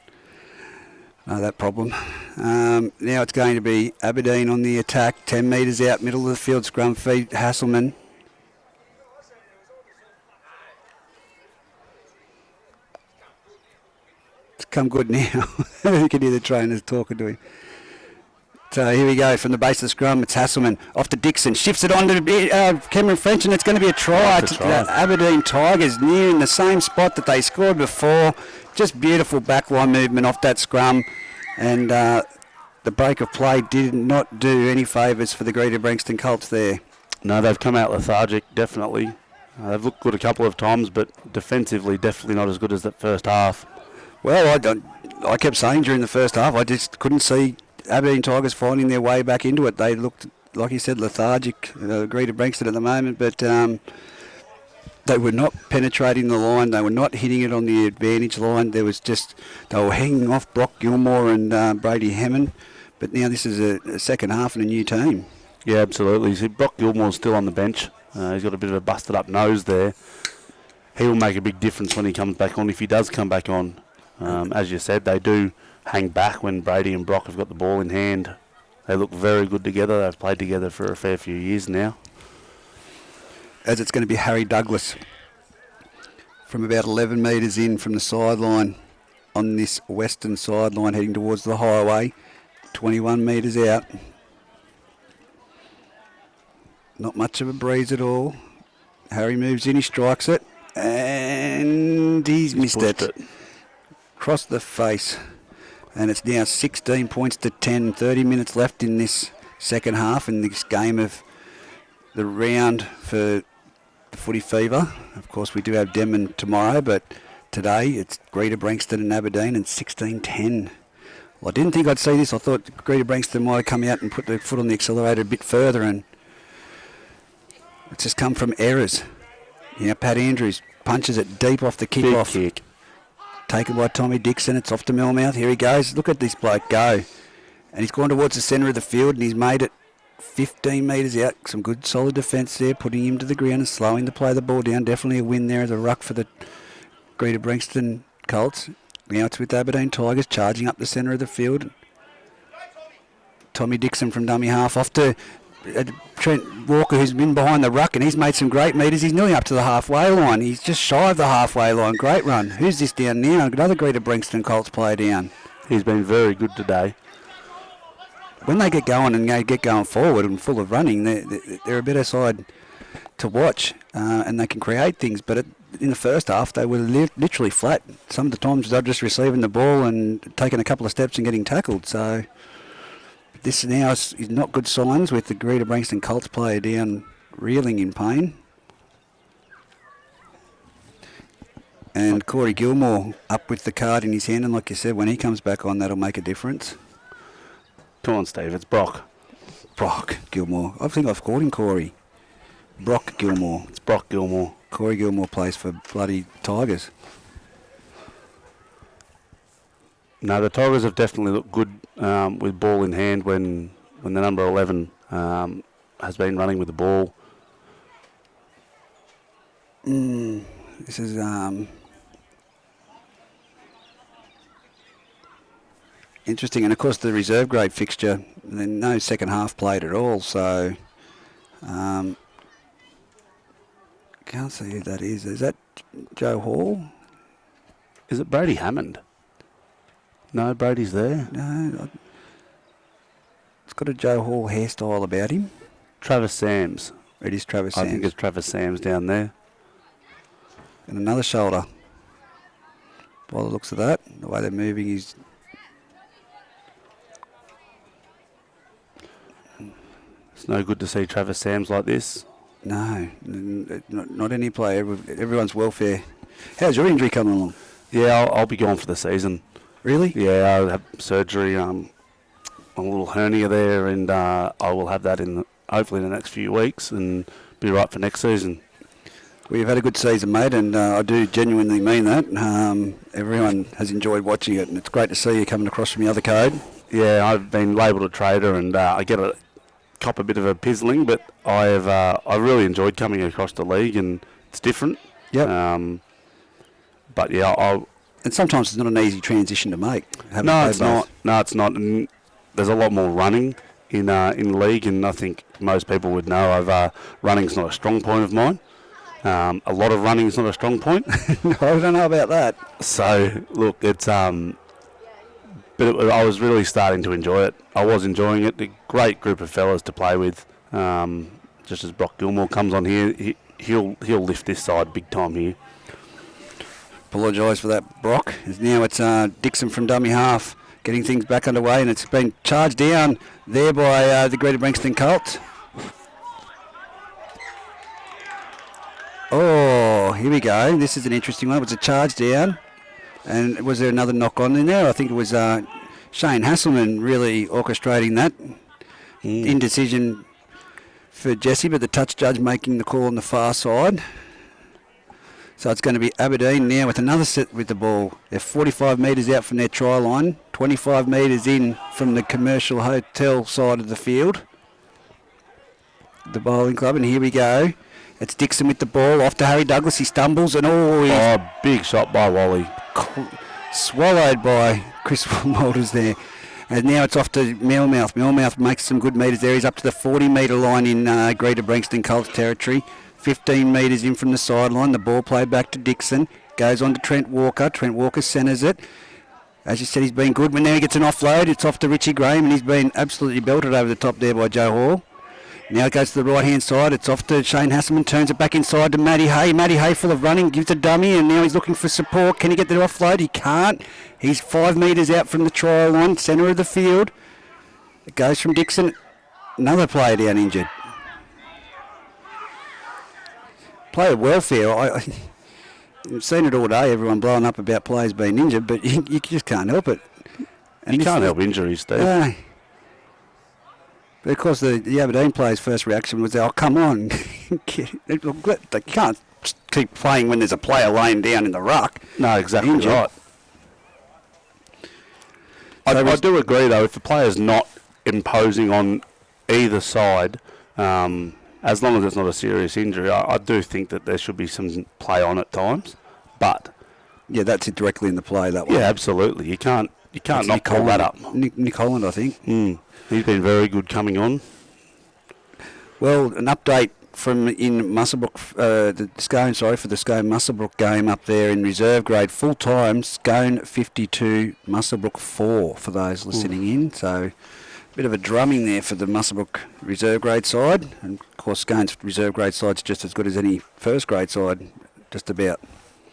No, that problem. Now it's going to be Aberdeen on the attack, 10 metres out, middle of the field, scrum feed, Hasselman. It's come good now. You can hear the trainers talking to him. So here we go from the base of the scrum. It's Hasselman off to Dixon. Shifts it on to Cameron French, and it's going to be a try to the Aberdeen Tigers, near in the same spot that they scored before. Just beautiful backline movement off that scrum. And the break of play did not do any favours for the Greta Branxton Colts there. No, they've come out lethargic, definitely. They've looked good a couple of times, but defensively definitely not as good as that first half. Well, I kept saying during the first half, I just couldn't see Aberdeen Tigers finding their way back into it. They looked, like you said, lethargic. Greta Branxton at the moment, but they were not penetrating the line. They were not hitting it on the advantage line. They were hanging off Brock Gilmore and Brady Hemmon. But now this is a second half and a new team. Yeah, absolutely. See, Brock Gilmore's still on the bench. He's got a bit of a busted up nose there. He will make a big difference when he comes back on, if he does come back on. As you said, they do hang back when Brady and Brock have got the ball in hand. They look very good together. They've played together for a fair few years now. As it's going to be Harry Douglas from about 11 metres in from the sideline on this western sideline heading towards the highway. 21 metres out. Not much of a breeze at all. Harry moves in, he strikes it, and he's missed it. across the face. And it's now 16 points to 10. 30 minutes left in this second half in this game of the round for the Footy Fever. Of course, we do have Denman tomorrow, but today it's Greta Branxton and Aberdeen and 16-10. Well, I didn't think I'd see this. I thought Greta Branxton might have come out and put their foot on the accelerator a bit further, and it's just come from errors. Pat Andrews punches it deep off the kick-off. Big kick. Taken by Tommy Dixon. It's off to Millmouth. Here he goes. Look at this bloke go. And he's gone towards the centre of the field, and he's made it 15 metres out. Some good solid defence there, putting him to the ground and slowing to play the ball down. Definitely a win there as a ruck for the Greta Branxton Colts. Now it's with Aberdeen Tigers charging up the centre of the field. Tommy Dixon from dummy half off to Trent Walker, who's been behind the ruck, and he's made some great metres. He's nearly up to the halfway line. He's just shy of the halfway line. Great run. Who's this down now? Another Greta Branxton Colts player down. He's been very good today. When they get going and they get going forward and full of running, they're a better side to watch, and they can create things. But in the first half, they were literally flat. Some of the times they're just receiving the ball and taking a couple of steps and getting tackled. So this now is not good signs with the Greta Branxton Colts player down, reeling in pain. And Corey Gilmore up with the card in his hand, and like you said, when he comes back on, that'll make a difference. Come on, Steve, it's Brock. Brock Gilmore. I think I've called him Corey. Brock Gilmore. It's Brock Gilmore. Corey Gilmore plays for bloody Tigers. No, the Tigers have definitely looked good with ball in hand when the number 11 has been running with the ball. This is interesting, and of course the reserve grade fixture, no second half played at all, so can't see who that is. Is that Joe Hall? Is it Brady Hammond? No, Brady's there. No, it's got a Joe Hall hairstyle about him. Travis Sams. It is Travis I Sams. think it's Travis Sams down there. And another shoulder. By the looks of that, the way they're moving is... It's no good to see Travis Sams like this. No, not any player. Everyone's welfare. How's your injury coming along? Yeah, I'll be gone for the season. Really? Yeah, I'll have surgery on a little hernia there, and I will have that hopefully in the next few weeks and be right for next season. Well, you've had a good season, mate, and I do genuinely mean that. Everyone has enjoyed watching it, and it's great to see you coming across from the other code. Yeah, I've been labelled a trader, and I cop a bit of a pizzling, but I really enjoyed coming across the league, and it's different. Yep. But yeah, and sometimes it's not an easy transition to make. No, it's not. No, it's not. And there's a lot more running in the league, and I think most people would know running's not a strong point of mine. A lot of running is not a strong point. No, I don't know about that. So look, it's I was really starting to enjoy it. I was enjoying it. A great group of fellas to play with. Just as Brock Gilmore comes on here, he'll lift this side big time here. Apologise for that, Brock. Now it's Dixon from dummy half getting things back underway, and it's been charged down there by the Greta Branxton Colts. Oh, here we go. This is an interesting one. It was a charge down, and was there another knock on in there? I think it was Shane Hasselman really orchestrating that. Indecision for Jesse, but the touch judge making the call on the far side. So it's going to be Aberdeen now with another set with the ball. They're 45 metres out from their try line, 25 metres in from the commercial hotel side of the field, the bowling club, and here we go. It's Dixon with the ball, off to Harry Douglas. He stumbles and Big shot by Wally. Swallowed by Chris Walters there. And now it's off to Millmouth. Millmouth makes some good metres there. He's up to the 40-metre line in Greta Branxton Colts territory. 15 metres in from the sideline. The ball played back to Dixon. Goes on to Trent Walker. Trent Walker centres it. As you said, he's been good. When now he gets an offload, it's off to Richie Graham, and he's been absolutely belted over the top there by Joe Hall. Now it goes to the right-hand side. It's off to Shane Hasselman. Turns it back inside to Matty Hay. Matty Hay full of running. Gives a dummy, and now he's looking for support. Can he get the offload? He can't. He's 5 metres out from the trial line, centre of the field. It goes from Dixon. Another player down injured. Player welfare. I've seen it all day. Everyone blowing up about players being injured, but you just can't help it. And you can't help injuries, Steve. But of course, the Aberdeen players' first reaction was, "Oh, come on, they can't keep playing when there's a player laying down in the ruck." No, exactly injured. right. I do agree, though, if the player's not imposing on either side, as long as it's not a serious injury, I do think that there should be some play on at times. But yeah, that's it directly in the play, that one. Yeah, absolutely. You can't not call that up. Nick Holland, I think. He's been very good coming on. Well, an update from in Muswellbrook, for the Scone Muswellbrook game up there in reserve grade, full time, Scone 52, Muswellbrook 4 for those listening in. So a bit of a drumming there for the Muswellbrook reserve grade side. And of course, Scone's reserve grade side's just as good as any first grade side, just about.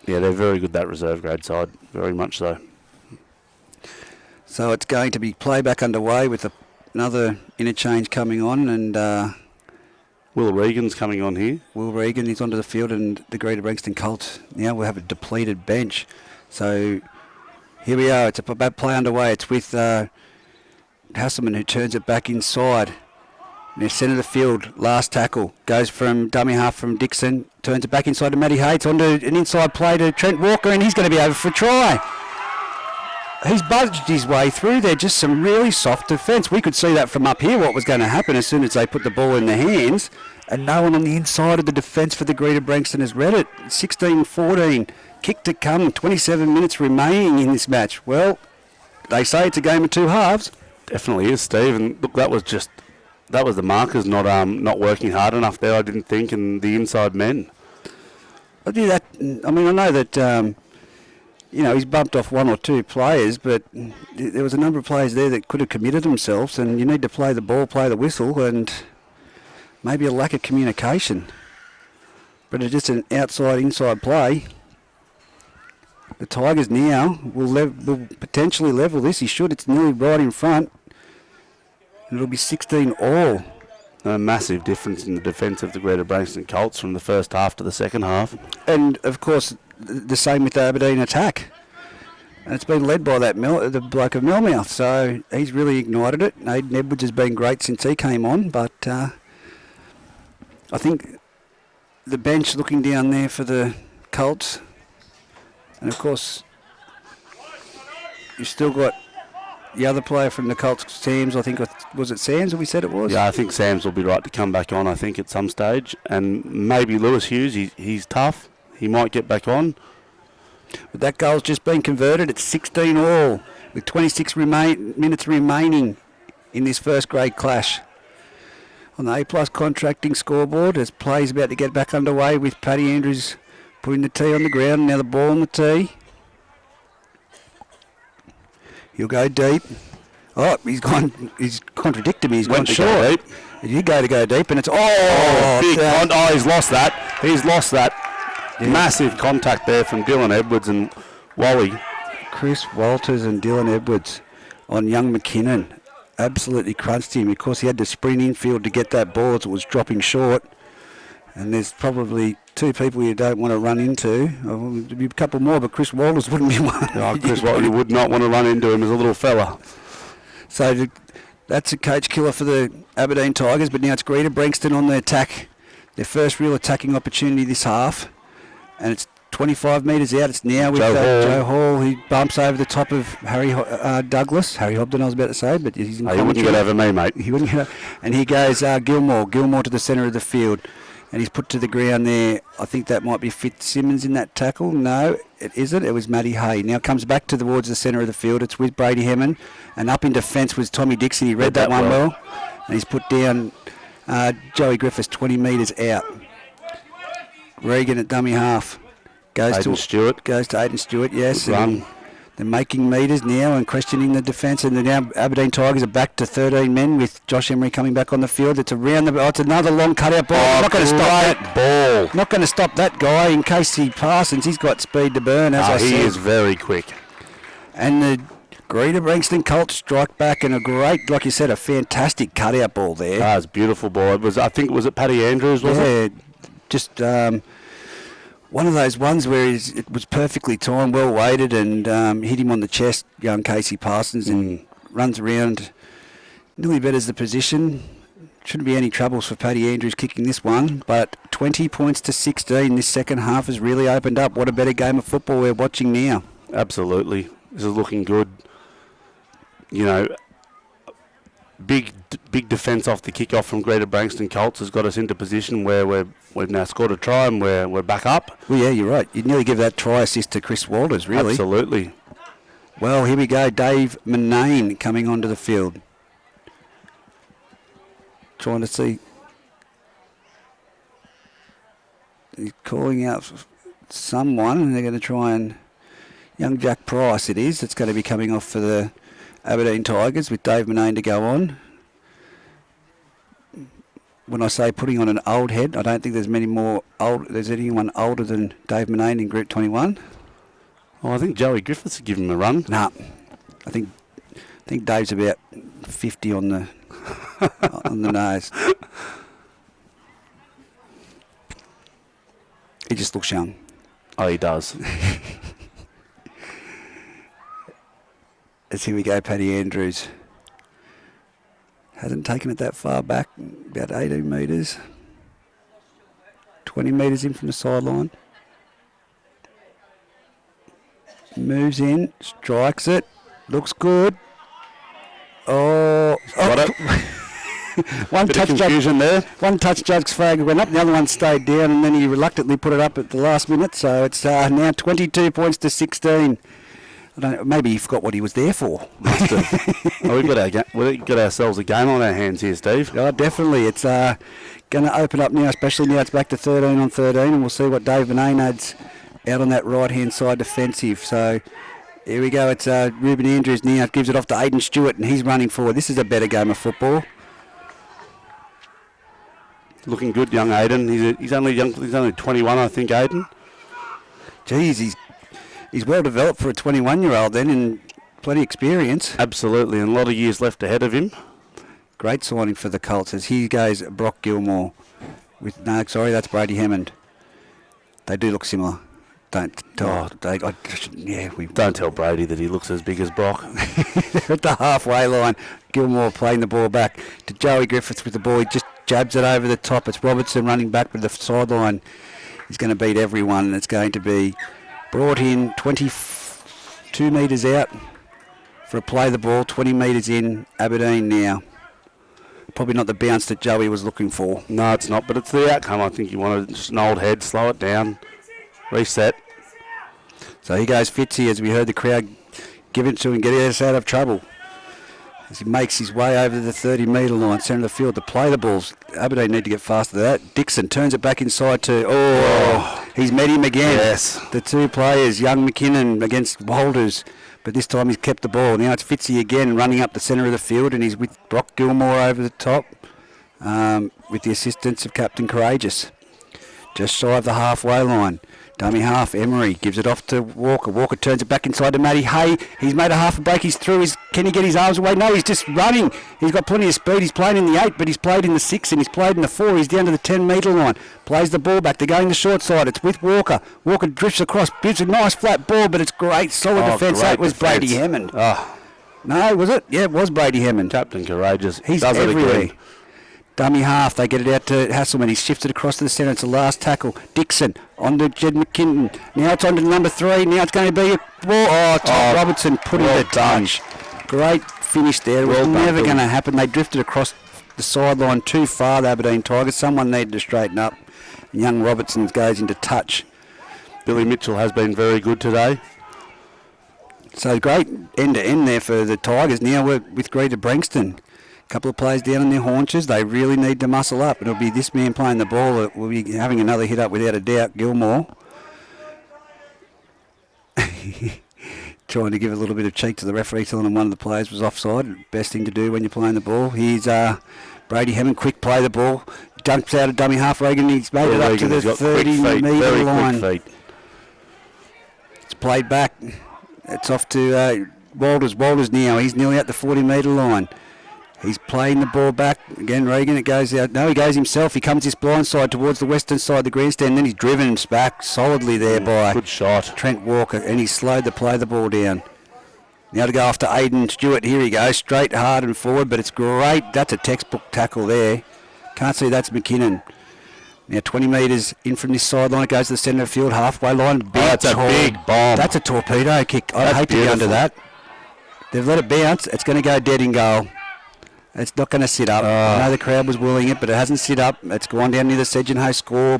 Yeah, they're very good, that reserve grade side, very much so. So it's going to be playback underway with another interchange coming on, and Will Regan's coming on here. Will Regan is onto the field, and the Greta Branxton Colts now will have a depleted bench. So here we are. It's a bad play underway. It's with Hasselman, who turns it back inside. Near centre of the field, last tackle. Goes from dummy half from Dixon, turns it back inside to Matty Hates, onto an inside play to Trent Walker, and he's going to be over for a try. He's budged his way through there, just some really soft defence. We could see that from up here, what was going to happen as soon as they put the ball in their hands. And no one on the inside of the defence for the Greta Branxton has read it. 16-14, kick to come, 27 minutes remaining in this match. Well, they say it's a game of two halves. Definitely is, Steve. And look, that was the markers not working hard enough there, I didn't think, and the inside men. I know that... he's bumped off one or two players, but there was a number of players there that could have committed themselves, and you need to play the ball, play the whistle, and maybe a lack of communication. But it's just an outside-inside play. The Tigers now will potentially level this. He should. It's nearly right in front. And it'll be 16 all. A massive difference in the defence of the Greta Branxton Colts from the first half to the second half. And, of course, the same with the Aberdeen attack. And it's been led by the bloke of Melmouth, so he's really ignited it. Aidan Edwards has been great since he came on, but I think the bench looking down there for the Colts, and of course you've still got the other player from the Colts, Sams, I think, was it Sams that we said it was? Yeah, I think Sams will be right to come back on, I think, at some stage. And maybe Lewis Hughes, he's tough. He might get back on. But that goal's just been converted. It's 16 all with 26 minutes remaining in this first grade clash. On the A-plus contracting scoreboard, as play's about to get back underway with Paddy Andrews putting the tee on the ground. Now the ball on the tee. He'll go deep. Oh, he's contradicted me. He's gone short. You go deep, and it's he's lost that. He's lost that. Yeah. Massive contact there from Dylan Edwards and Wally. Chris Walters and Dylan Edwards on young McKinnon. Absolutely crunched him. Of course, he had to sprint infield to get that ball as it was dropping short. And there's probably two people you don't want to run into. There'd be a couple more, but Chris Walters wouldn't be one. No, Chris Walters, you would not want to run into him as a little fella. So that's a coach killer for the Aberdeen Tigers, but now it's Greta Branxton on the attack. Their first real attacking opportunity this half. And it's 25 metres out. It's now with Joe Hall. He bumps over the top of Harry Douglas. Harry Hobden, I was about to say, but he's in He wouldn't get over me, mate. He wouldn't get over. And here goes Gilmore to the centre of the field. And he's put to the ground there. I think that might be Fitzsimmons in that tackle. No, it isn't. It was Matty Hay. Now comes back towards the centre of the field. It's with Brady Hemmon. And up in defence was Tommy Dixon. He read that one well. And he's put down Joey Griffiths 20 metres out. Regan at dummy half. Goes to Aidan Stewart, yes. Run. They're making metres now and questioning the defence, and now Aberdeen Tigers are back to 13 men with Josh Emery coming back on the field. It's around the. Oh, it's another long cutout ball. Not going to stop that ball. Not going to stop that guy in case he passes. He's got speed to burn, as I said. He is very quick. And the Greta Branxton Colts strike back, and a great, like you said, a fantastic cutout ball there. It's a beautiful ball. It was, I think, was it Paddy Andrews? Was it? Just. One of those ones where it was perfectly timed, well weighted, and hit him on the chest, young Casey Parsons, and runs around, nearly betters the position. Shouldn't be any troubles for Paddy Andrews kicking this one, but 20 points to 16. This second half has really opened up. What a better game of football we're watching now. Absolutely. This is looking good. You know, big defence off the kick-off from Greta Branxton Colts has got us into position where we've now scored a try and we're back up. Well, yeah, you're right. You'd nearly give that try assist to Chris Walters, really. Absolutely. Well, here we go. Dave Manane coming onto the field. Trying to see. He's calling out someone, and they're going to try and... Young Jack Price it is. It's going to be coming off for the Aberdeen Tigers with Dave Manane to go on. When I say putting on an old head, I don't think there's there's anyone older than Dave Manane in Group 21. Oh, I think Joey Griffiths would give him a run. Nah, I think Dave's about 50 on the on the nose. He just looks young. Oh, he does. As here we go, Paddy Andrews. Hasn't taken it that far back, about 18 metres. 20 metres in from the sideline. Moves in, strikes it, looks good. Got it. One touch confusion there. One touch judge's flag went up, the other one stayed down, and then he reluctantly put it up at the last minute. So it's now 22 points to 16. I don't know, maybe he forgot what he was there for. Must have. Well, we've got ourselves a game on our hands here, Steve. Oh, definitely. It's going to open up now, especially now it's back to 13 on 13, and we'll see what Dave Manane adds out on that right-hand side defensive. So here we go. It's Ruben Andrews now. Gives it off to Aiden Stewart, and he's running forward. This is a better game of football. Looking good, young Aiden. He's only young. He's only 21, I think, Aiden. Geez, he's well developed for a 21-year-old then, and plenty of experience. Absolutely, and a lot of years left ahead of him. Great signing for the Colts as here goes Brock Gilmore. That's Brady Hammond. They do look similar. Don't tell Brady that he looks as big as Brock. They're at the halfway line. Gilmore playing the ball back to Joey Griffiths with the ball. He just jabs it over the top. It's Robertson running back with the sideline. He's going to beat everyone, and it's going to be brought in 22 metres out for a play the ball, 20 metres in. Aberdeen now. Probably not the bounce that Joey was looking for. No, it's not, but it's the outcome. I think you wanted just an old head, slow it down, reset. So here goes Fitzy as we heard the crowd give it to him, get us out of trouble. As he makes his way over the 30-metre line, centre of the field to play the balls. Aberdeen need to get faster than that. Dixon turns it back inside to... he's met him again. Yes. The two players, young McKinnon against Walters, but this time he's kept the ball. Now it's Fitzy again running up the centre of the field, and he's with Brock Gilmore over the top with the assistance of Captain Courageous. Just shy of the halfway line. Dummy half, Emery gives it off to Walker. Walker turns it back inside to Matty Hay. He's made a half a break. He's through. Can he get his arms away? No, he's just running. He's got plenty of speed. He's playing in the 8, but he's played in the 6 and he's played in the 4. He's down to the 10-metre line. Plays the ball back. They're going the short side. It's with Walker. Walker drifts across. Gives a nice flat ball, but it's great. Solid defence. That was defense. Brady Hammond. No, was it? Yeah, it was Brady Hammond. Captain Courageous. He's does everywhere. It again. Dummy half, they get it out to Hasselman. He's shifted across to the centre. It's the last tackle. Dixon on to Jed McKinnon. Now it's on to number 3. Now it's going to be a ball. Tom Robertson put in the touch. Great finish there. It was never going to happen. They drifted across the sideline too far, the Aberdeen Tigers. Someone needed to straighten up. And young Robertson goes into touch. Billy Mitchell has been very good today. So great end-to-end there for the Tigers. Now we're with Greta Branxton. Couple of players down on their haunches. They really need to muscle up. It'll be this man playing the ball that will be having another hit up without a doubt, Gilmore. trying to give a little bit of cheek to the referee, telling him one of the players was offside. Best thing to do when you're playing the ball. Here's Brady Hammond, quick play the ball. Dumps out of dummy half. Reagan, he's made it up to the 30-metre line. Quick feet. It's played back. It's off to Walters. Walters now. He's nearly at the 40-metre line. He's playing the ball back. Again, Reagan, it goes out. No, he goes himself. He comes this blind side towards the western side of the grandstand. Then he's driven back solidly there by good shot. Trent Walker. And he's slowed to play the ball down. Now to go after Aidan Stewart. Here he goes. Straight, hard and forward. But it's great. That's a textbook tackle there. Can't see that's McKinnon. Now 20 metres in from this sideline. It goes to the centre of the field. Halfway line. That's a big bomb. That's a torpedo kick. I'd hate to be under that. They've let it bounce. It's going to go dead in goal. It's not going to sit up. I know the crowd was willing it, but it hasn't sit up. It's gone down near the Sedgenhoe score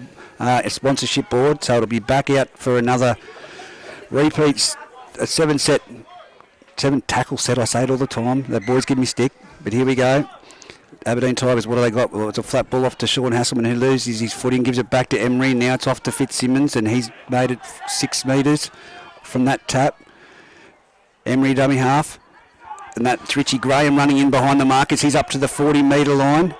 sponsorship board, so it'll be back out for another repeat, a 7-tackle set. I say it all the time. The boys give me stick, but here we go. Aberdeen Tigers, what do they got? Well, it's a flat ball off to Sean Hasselman, who loses his footing, gives it back to Emery. Now it's off to Fitzsimmons, and he's made it 6 metres from that tap. Emery dummy half. And that's Richie Graham running in behind the markers. He's up to the 40-metre line.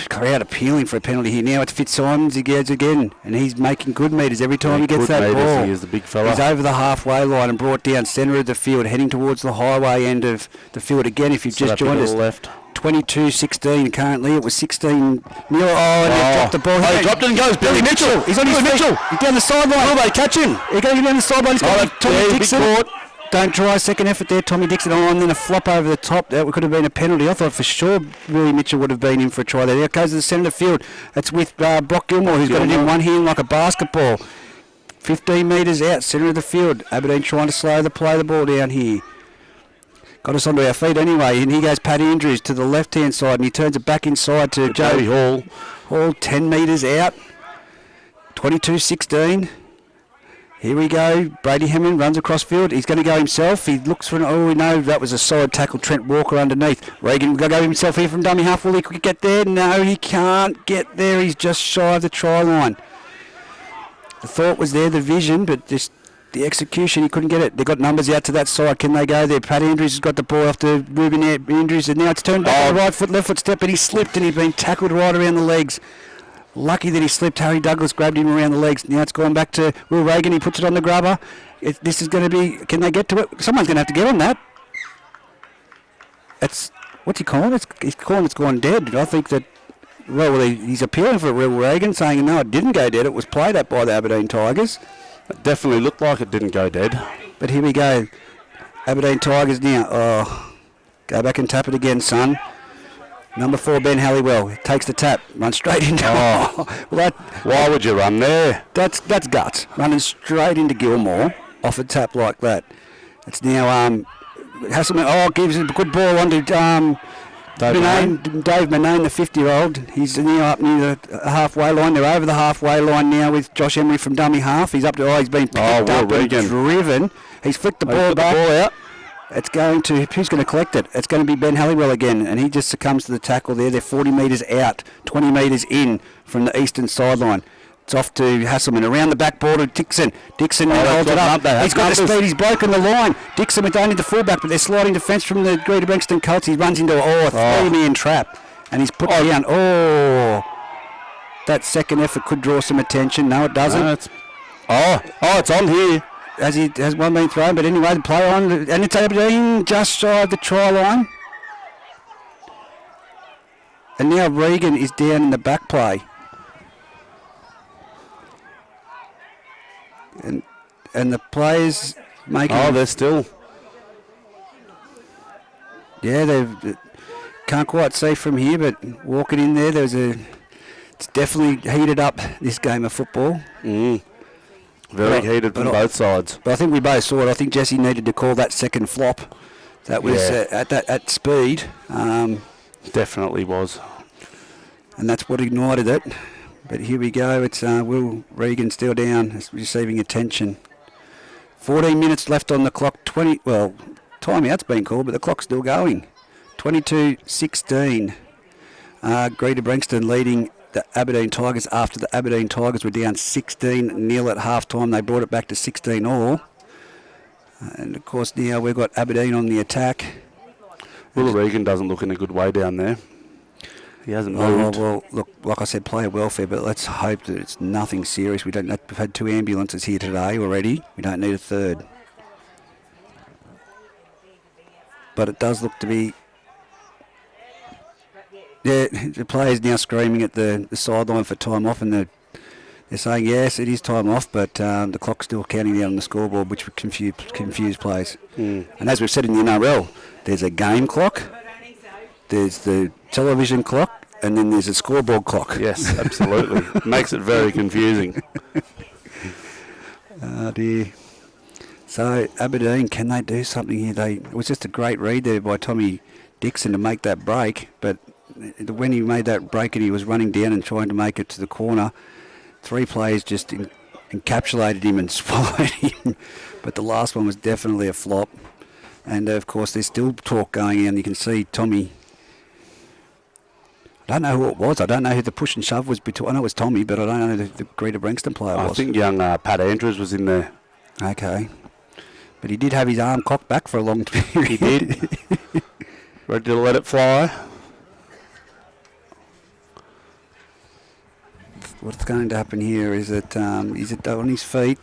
Crowd appealing for a penalty here. Now it's Fitzsimons. He goes again. And he's making good metres every time he gets that ball. He is the big fella. He's over the halfway line and brought down centre of the field, heading towards the highway end of the field. Again, if you've just joined us, left. 22-16 currently. It was 16. Neil, and he dropped the ball. He dropped it and goes. Billy Mitchell. He's on his feet. He's down the sideline. Will they catch him? He's going down the sideline. He's got Tommy Dixon. Don't try. Second effort there. Tommy Dixon and then a flop over the top. That could have been a penalty. I thought for sure Billy Mitchell would have been in for a try there. There it goes to the centre of the field. It's with Brock Gilmore, who's got it in one hand like a basketball. 15 metres out, centre of the field. Aberdeen trying to slow the play the ball down here. Got us onto our feet anyway, and here goes Paddy Andrews to the left-hand side, and he turns it back inside to Joey Hall. Hall, 10 metres out. 22-16. Here we go. Brady Hammond runs across field. He's going to go himself. He looks for we know that was a side tackle. Trent Walker underneath. Reagan will go himself here from dummy half. Will he get there? No, he can't get there. He's just shy of the try line. The thought was there, the vision, but just the execution, he couldn't get it. They've got numbers out to that side. Can they go there? Pat Andrews has got the ball after Ruben Andrews, and now it's turned back on the right foot, left foot step, and he slipped, and he's been tackled right around the legs. Lucky that he slipped. Harry Douglas grabbed him around the legs. Now it's gone back to Will Reagan. He puts it on the grubber. This is going to be... Can they get to it? Someone's going to have to get on that. It's... What's he calling? He's calling it's gone dead. I think that... Well, he's appealing for Will Reagan, saying, no, it didn't go dead. It was played at by the Aberdeen Tigers. It definitely looked like it didn't go dead. But here we go. Aberdeen Tigers now. Oh, go back and tap it again, son. Number 4, Ben Halliwell, takes the tap, runs straight into... Why would you run there? That's guts, running straight into Gilmore off a tap like that. It's now Hasselman, gives it a good ball onto Dave Manane, the 50-year-old. He's now up near the halfway line. They're over the halfway line now with Josh Emery from dummy half. He's up to... he's been picked up and driven. He's flicked the ball back. The ball out. It's going to... Who's going to collect it? It's going to be Ben Halliwell again, and he just succumbs to the tackle there. They're 40 metres out, 20 metres in from the eastern sideline. It's off to Hasselman. Around the back border, Dixon. Dixon holds it up. He's got the speed. He's broken the line. Dixon with only the fullback, but they're sliding defence from the Greta Branxton Colts. He runs into a 3-man trap, and he's put down. That second effort could draw some attention. No, it doesn't. It's on here. Has one been thrown, but anyway, the play on, and it's Aberdeen just shy of the try line. And now Regan is down in the back play. And the players making... they're still... Yeah, they can't quite see from here, but walking in there, it's definitely heated up, this game of football. Very heated from both sides. But I think we both saw it. I think Jesse needed to call that second flop. That was at speed. Definitely was. And that's what ignited it. But here we go. It's Will Regan still down, receiving attention. 14 minutes left on the clock. Timeout's been called, but the clock's still going. 22-16. Greta Branxton leading the Aberdeen Tigers after the Aberdeen Tigers were down 16-0 at half-time. They brought it back to 16-all. And, of course, now we've got Aberdeen on the attack. Will Regan doesn't look in a good way down there. He hasn't moved. Well, look, like I said, player welfare, but let's hope that it's nothing serious. We've had 2 ambulances here today already. We don't need a third. But it does look to be... Yeah, the players now screaming at the sideline for time off, and they're saying, yes, it is time off, but the clock's still counting down on the scoreboard, which would confuse players. And as we've said in the NRL, there's a game clock, there's the television clock, and then there's a scoreboard clock. Yes, absolutely. Makes it very confusing. Oh, dear. So, Aberdeen, can they do something here? It was just a great read there by Tommy Dixon to make that break, but when he made that break and he was running down and trying to make it to the corner, 3 players just encapsulated him and swallowed him. But the last one was definitely a flop. And, of course, there's still talk going on. You can see Tommy... I don't know who it was. I don't know who the push and shove was between. I know it was Tommy, but I don't know who the Greta Branxton player was. I think young Pat Andrews was in there. Okay. But he did have his arm cocked back for a long period. He did. Ready to let it fly. What's going to happen here is that he's on his feet.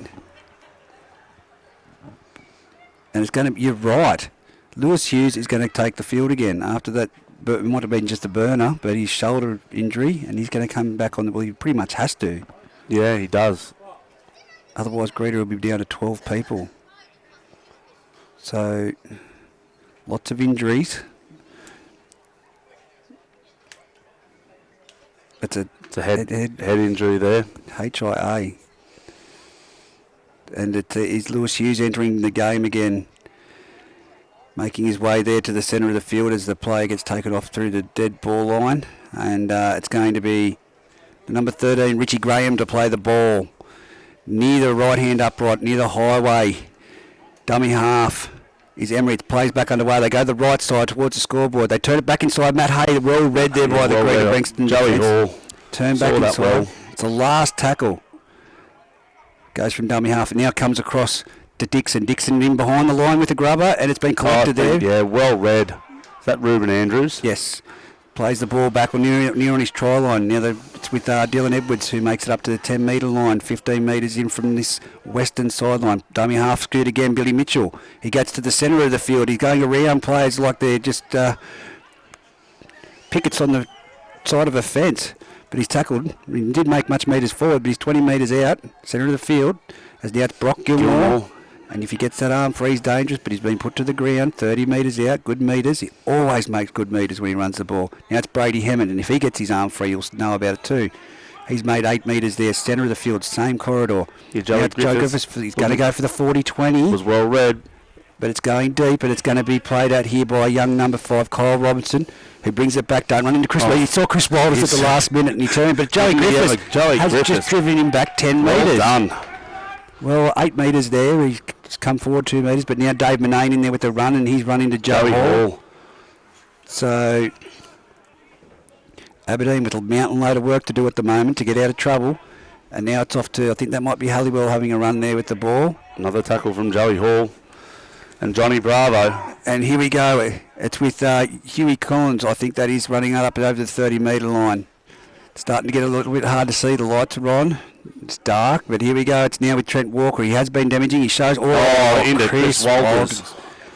And it's going to... You're right. Lewis Hughes is going to take the field again after that. But it might have been just a burner, but his shoulder injury, and he's going to come back on the... Well, he pretty much has to. Yeah, he does. Otherwise, Greta will be down to 12 people. So, lots of injuries. It's a head injury there. HIA. And it is Lewis Hughes entering the game again, making his way there to the centre of the field as the player gets taken off through the dead ball line. And it's going to be the number 13, Richie Graham, to play the ball near the right-hand upright, near the highway. Dummy half is Emery. It plays back underway. They go to the right side towards the scoreboard. They turn it back inside. Matt Hay, well read there by the Greta Branxton. Joey Hall. Turn back inside. Well. It's the last tackle. Goes from dummy half and now comes across to Dixon. Dixon in behind the line with the grubber, and it's been collected there. Yeah, well read. Is that Ruben Andrews? Yes. Plays the ball back near on his try line. Now it's with Dylan Edwards, who makes it up to the 10-metre line, 15 metres in from this western sideline. Dummy half screwed again, Billy Mitchell. He gets to the centre of the field. He's going around players like they're just pickets on the side of a fence. But he's tackled. He didn't make much metres forward, but he's 20 metres out, centre of the field. As now it's Brock Gilmore. And if he gets that arm free, he's dangerous, but he's been put to the ground, 30 metres out, good metres. He always makes good metres when he runs the ball. Now it's Brady Hammond, and if he gets his arm free, you'll know about it too. He's made 8 metres there, centre of the field, same corridor. Yeah, Joe Griffiths, he's going to go for the 40-20. Was well read. But it's going deep, and it's going to be played out here by young number 5, Kyle Robinson, who brings it back. Don't run into Chris. He saw Chris Walters at the last minute, and he turned. But Joey Griffiths has just driven him back 10 metres. Well done. Well, 8 metres there. He's come forward 2 metres, but now Dave Manane in there with the run, and he's run into Joey Hall. So Aberdeen with a mountain load of work to do at the moment to get out of trouble. And now it's off to, I think that might be Halliwell having a run there with the ball. Another tackle from Joey Hall and Johnny Bravo. And here we go. It's with Huey Collins, I think that is, running up over the 30-metre line. It's starting to get a little bit hard to see. The lights are on. It's dark, but here we go. It's now with Trent Walker. He has been damaging. He shows... into Chris Walters.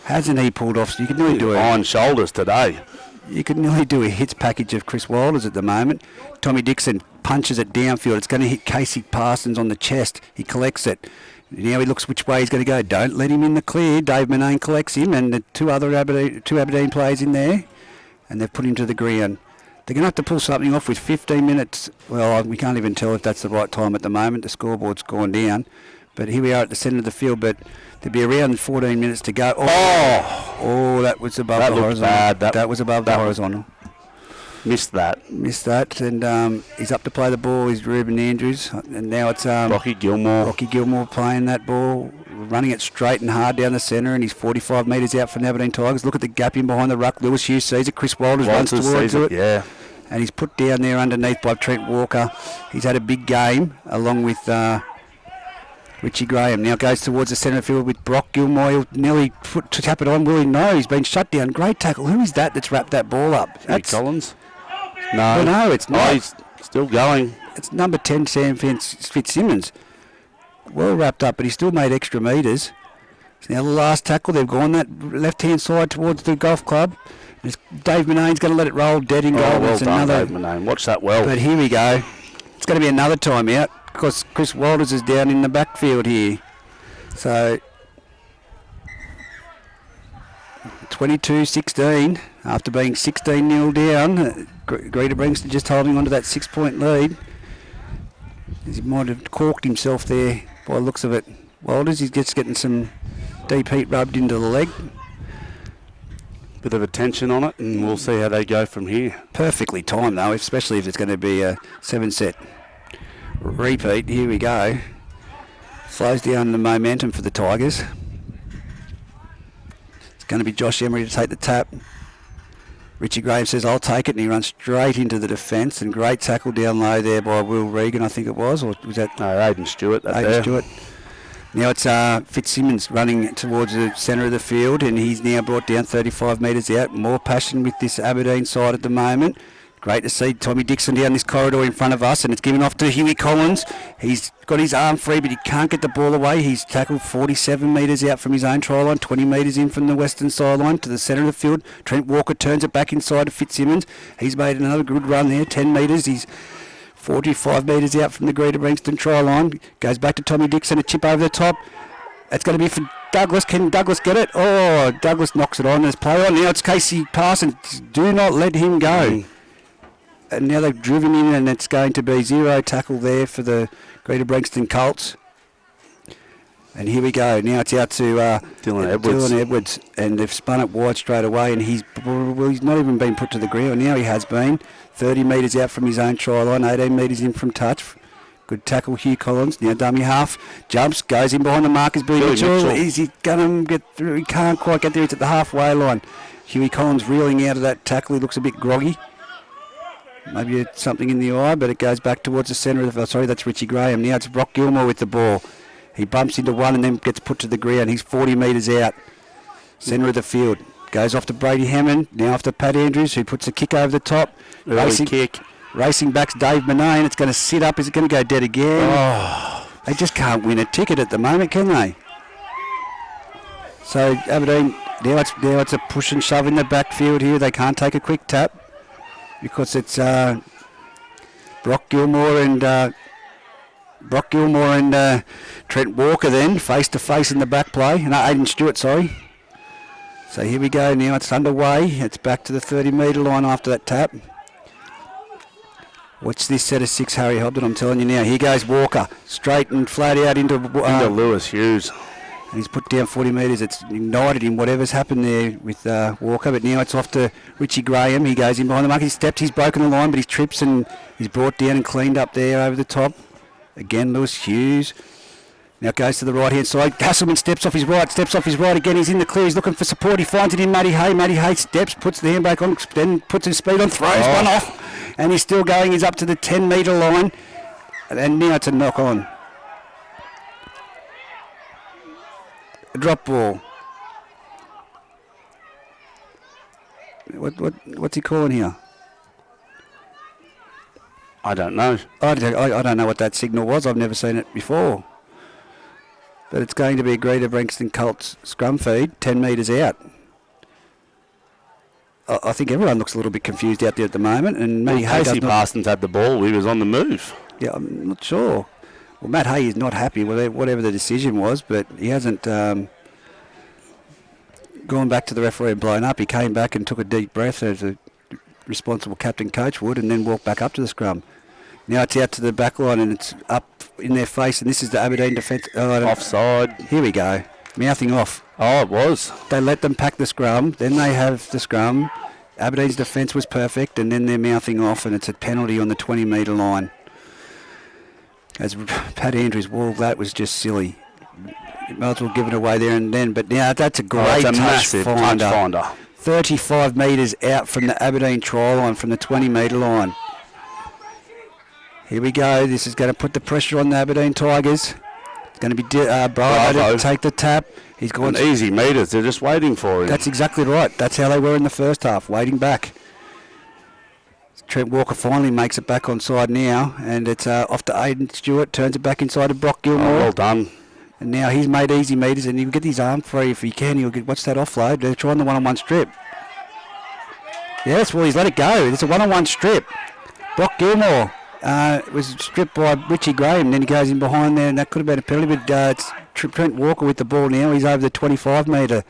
Hasn't he pulled off? You can nearly do it. On shoulders today. You can nearly do a hits package of Chris Walters at the moment. Tommy Dixon punches it downfield. It's going to hit Casey Parsons on the chest. He collects it. Now he looks which way he's going to go. Don't let him in the clear. Dave Manane collects him, and the two Aberdeen players in there, and they've put him to the ground. They're going to have to pull something off with 15 minutes. Well, we can't even tell if that's the right time at the moment. The scoreboard's gone down. But here we are at the centre of the field, but there'll be around 14 minutes to go. Oh, that was above the horizontal. Bad. That was above the horizontal. Missed that, and he's up to play the ball. He's Ruben Andrews, and now it's Rocky Gilmore. Rocky Gilmore playing that ball, running it straight and hard down the centre, and he's 45 metres out from the Aberdeen Tigers. Look at the gap in behind the ruck. Lewis Hughes sees it. Chris Walters runs towards it. Yeah. and he's put down there underneath by Trent Walker. He's had a big game along with Richie Graham. Now goes towards the centre field with Brock Gilmore. He'll nearly to tap it on. Will he? No, he's been shut down. Great tackle. Who is that that's wrapped that ball up? That's Collins. No. No, it's not. Oh, he's still going. It's number 10, Sam Fitzsimmons. Well wrapped up, but he still made extra metres. So now the last tackle, they've gone that left-hand side towards the golf club. Dave Monane's going to let it roll dead in goal. Well done, Dave Monane. Watch that well. But here we go. It's going to be another timeout because Chris Walters is down in the backfield here. So 22-16 after being 16-0 down. Greta Branxton just holding on to that 6-point lead. He might have corked himself there by the looks of it. Walters, he's just getting some deep heat rubbed into the leg. Bit of a tension on it, and we'll see how they go from here. Perfectly timed though, especially if it's going to be a 7-set repeat. Here we go. Slows down the momentum for the Tigers. It's going to be Josh Emery to take the tap. Richie Graham says, I'll take it, and he runs straight into the defence, and great tackle down low there by Will Regan, I think it was, or was that... No, Aidan Stewart. Aidan Stewart. Now it's Fitzsimmons running towards the centre of the field, and he's now brought down 35 metres out. More passion with this Aberdeen side at the moment. Great to see Tommy Dixon down this corridor in front of us, and it's given off to Huey Collins. He's got his arm free, but he can't get the ball away. He's tackled 47 metres out from his own try line, 20 metres in from the western sideline to the centre of the field. Trent Walker turns it back inside to Fitzsimmons. He's made another good run there, 10 metres. He's 45 metres out from the Greta Branxton try line. Goes back to Tommy Dixon, a chip over the top. It's going to be for Douglas. Can Douglas get it? Oh, Douglas knocks it on. There's play on. Now it's Casey Parsons. Do not let him go. And now they've driven in, and it's going to be 0 tackle there for the Greta Branxton Colts. And here we go. Now it's out to Dylan Edwards, and they've spun it wide straight away, and he's not even been put to the ground. Now he has been. 30 metres out from his own try line, 18 metres in from touch. Good tackle, Hugh Collins. Now dummy half, jumps, goes in behind the markers. Billy Mitchell. Is he going to get through? He can't quite get there. It's at the halfway line. Huey Collins reeling out of that tackle. He looks a bit groggy. Maybe it's something in the eye, but it goes back towards the centre of the... Sorry, that's Richie Graham. Now it's Brock Gilmore with the ball. He bumps into one and then gets put to the ground. He's 40 metres out. Centre of the field. Goes off to Brady Hammond. Now off to Pat Andrews, who puts a kick over the top. Racing back's Dave Monane. It's going to sit up. Is it going to go dead again? Oh. They just can't win a ticket at the moment, can they? So Aberdeen, now it's a push and shove in the backfield here. They can't take a quick tap because it's Brock Gilmore and Trent Walker then face to face in the back play. No, Aidan Stewart, sorry. So here we go now. It's underway. It's back to the 30-metre line after that tap. Watch this set of 6, Harry Hobden, I'm telling you now. Here goes Walker, straight and flat out into Lewis Hughes. And he's put down 40 metres. It's ignited him, whatever's happened there with Walker. But now it's off to Richie Graham. He goes in behind the mark. He's stepped, he's broken the line, but he's trips and he's brought down and cleaned up there over the top. Again, Lewis Hughes. Now it goes to the right-hand side. Hasselman steps off his right again. He's in the clear. He's looking for support. He finds it in Matty Hay. Matty Hay steps, puts the handbrake on, then puts his speed on, throws one off. And he's still going. He's up to the 10-metre line. And now it's a knock-on. A drop ball. What's he calling here? I don't know. I don't know what that signal was. I've never seen it before. But it's going to be a Greta Branxton Colts scrum feed, 10 metres out. I think everyone looks a little bit confused out there at the moment. And Casey Parsons had the ball. He was on the move. Yeah, I'm not sure. Well, Matt Hay is not happy with whatever the decision was, but he hasn't gone back to the referee and blown up. He came back and took a deep breath as a responsible captain coach would, and then walked back up to the scrum. Now it's out to the back line and it's up in their face, and this is the Aberdeen defence. Offside. Here we go. Mouthing off. Oh, it was. They let them pack the scrum, then they have the scrum. Aberdeen's defence was perfect, and then they're mouthing off, and it's a penalty on the 20-metre line. As Pat Andrews, well, that was just silly. You might as well give it away there and then, but now that's a great massive touch finder. 35 metres out from the Aberdeen try line, from the 20-metre line. Here we go. This is going to put the pressure on the Aberdeen Tigers. It's going to be Bravo to take the tap. He's gone easy metres. They're just waiting for him. That's exactly right. That's how they were in the first half, waiting back. Trent Walker finally makes it back onside now, and it's off to Aidan Stewart, turns it back inside to Brock Gilmore. Oh, well done. And now he's made easy metres, and he'll get his arm free if he can. He'll get, what's that offload? They're trying the one-on-one strip. Yes, well, he's let it go. It's a one-on-one strip. Brock Gilmore was stripped by Richie Graham, then he goes in behind there, and that could have been a penalty, but it's Trent Walker with the ball now. He's over the 25-metre.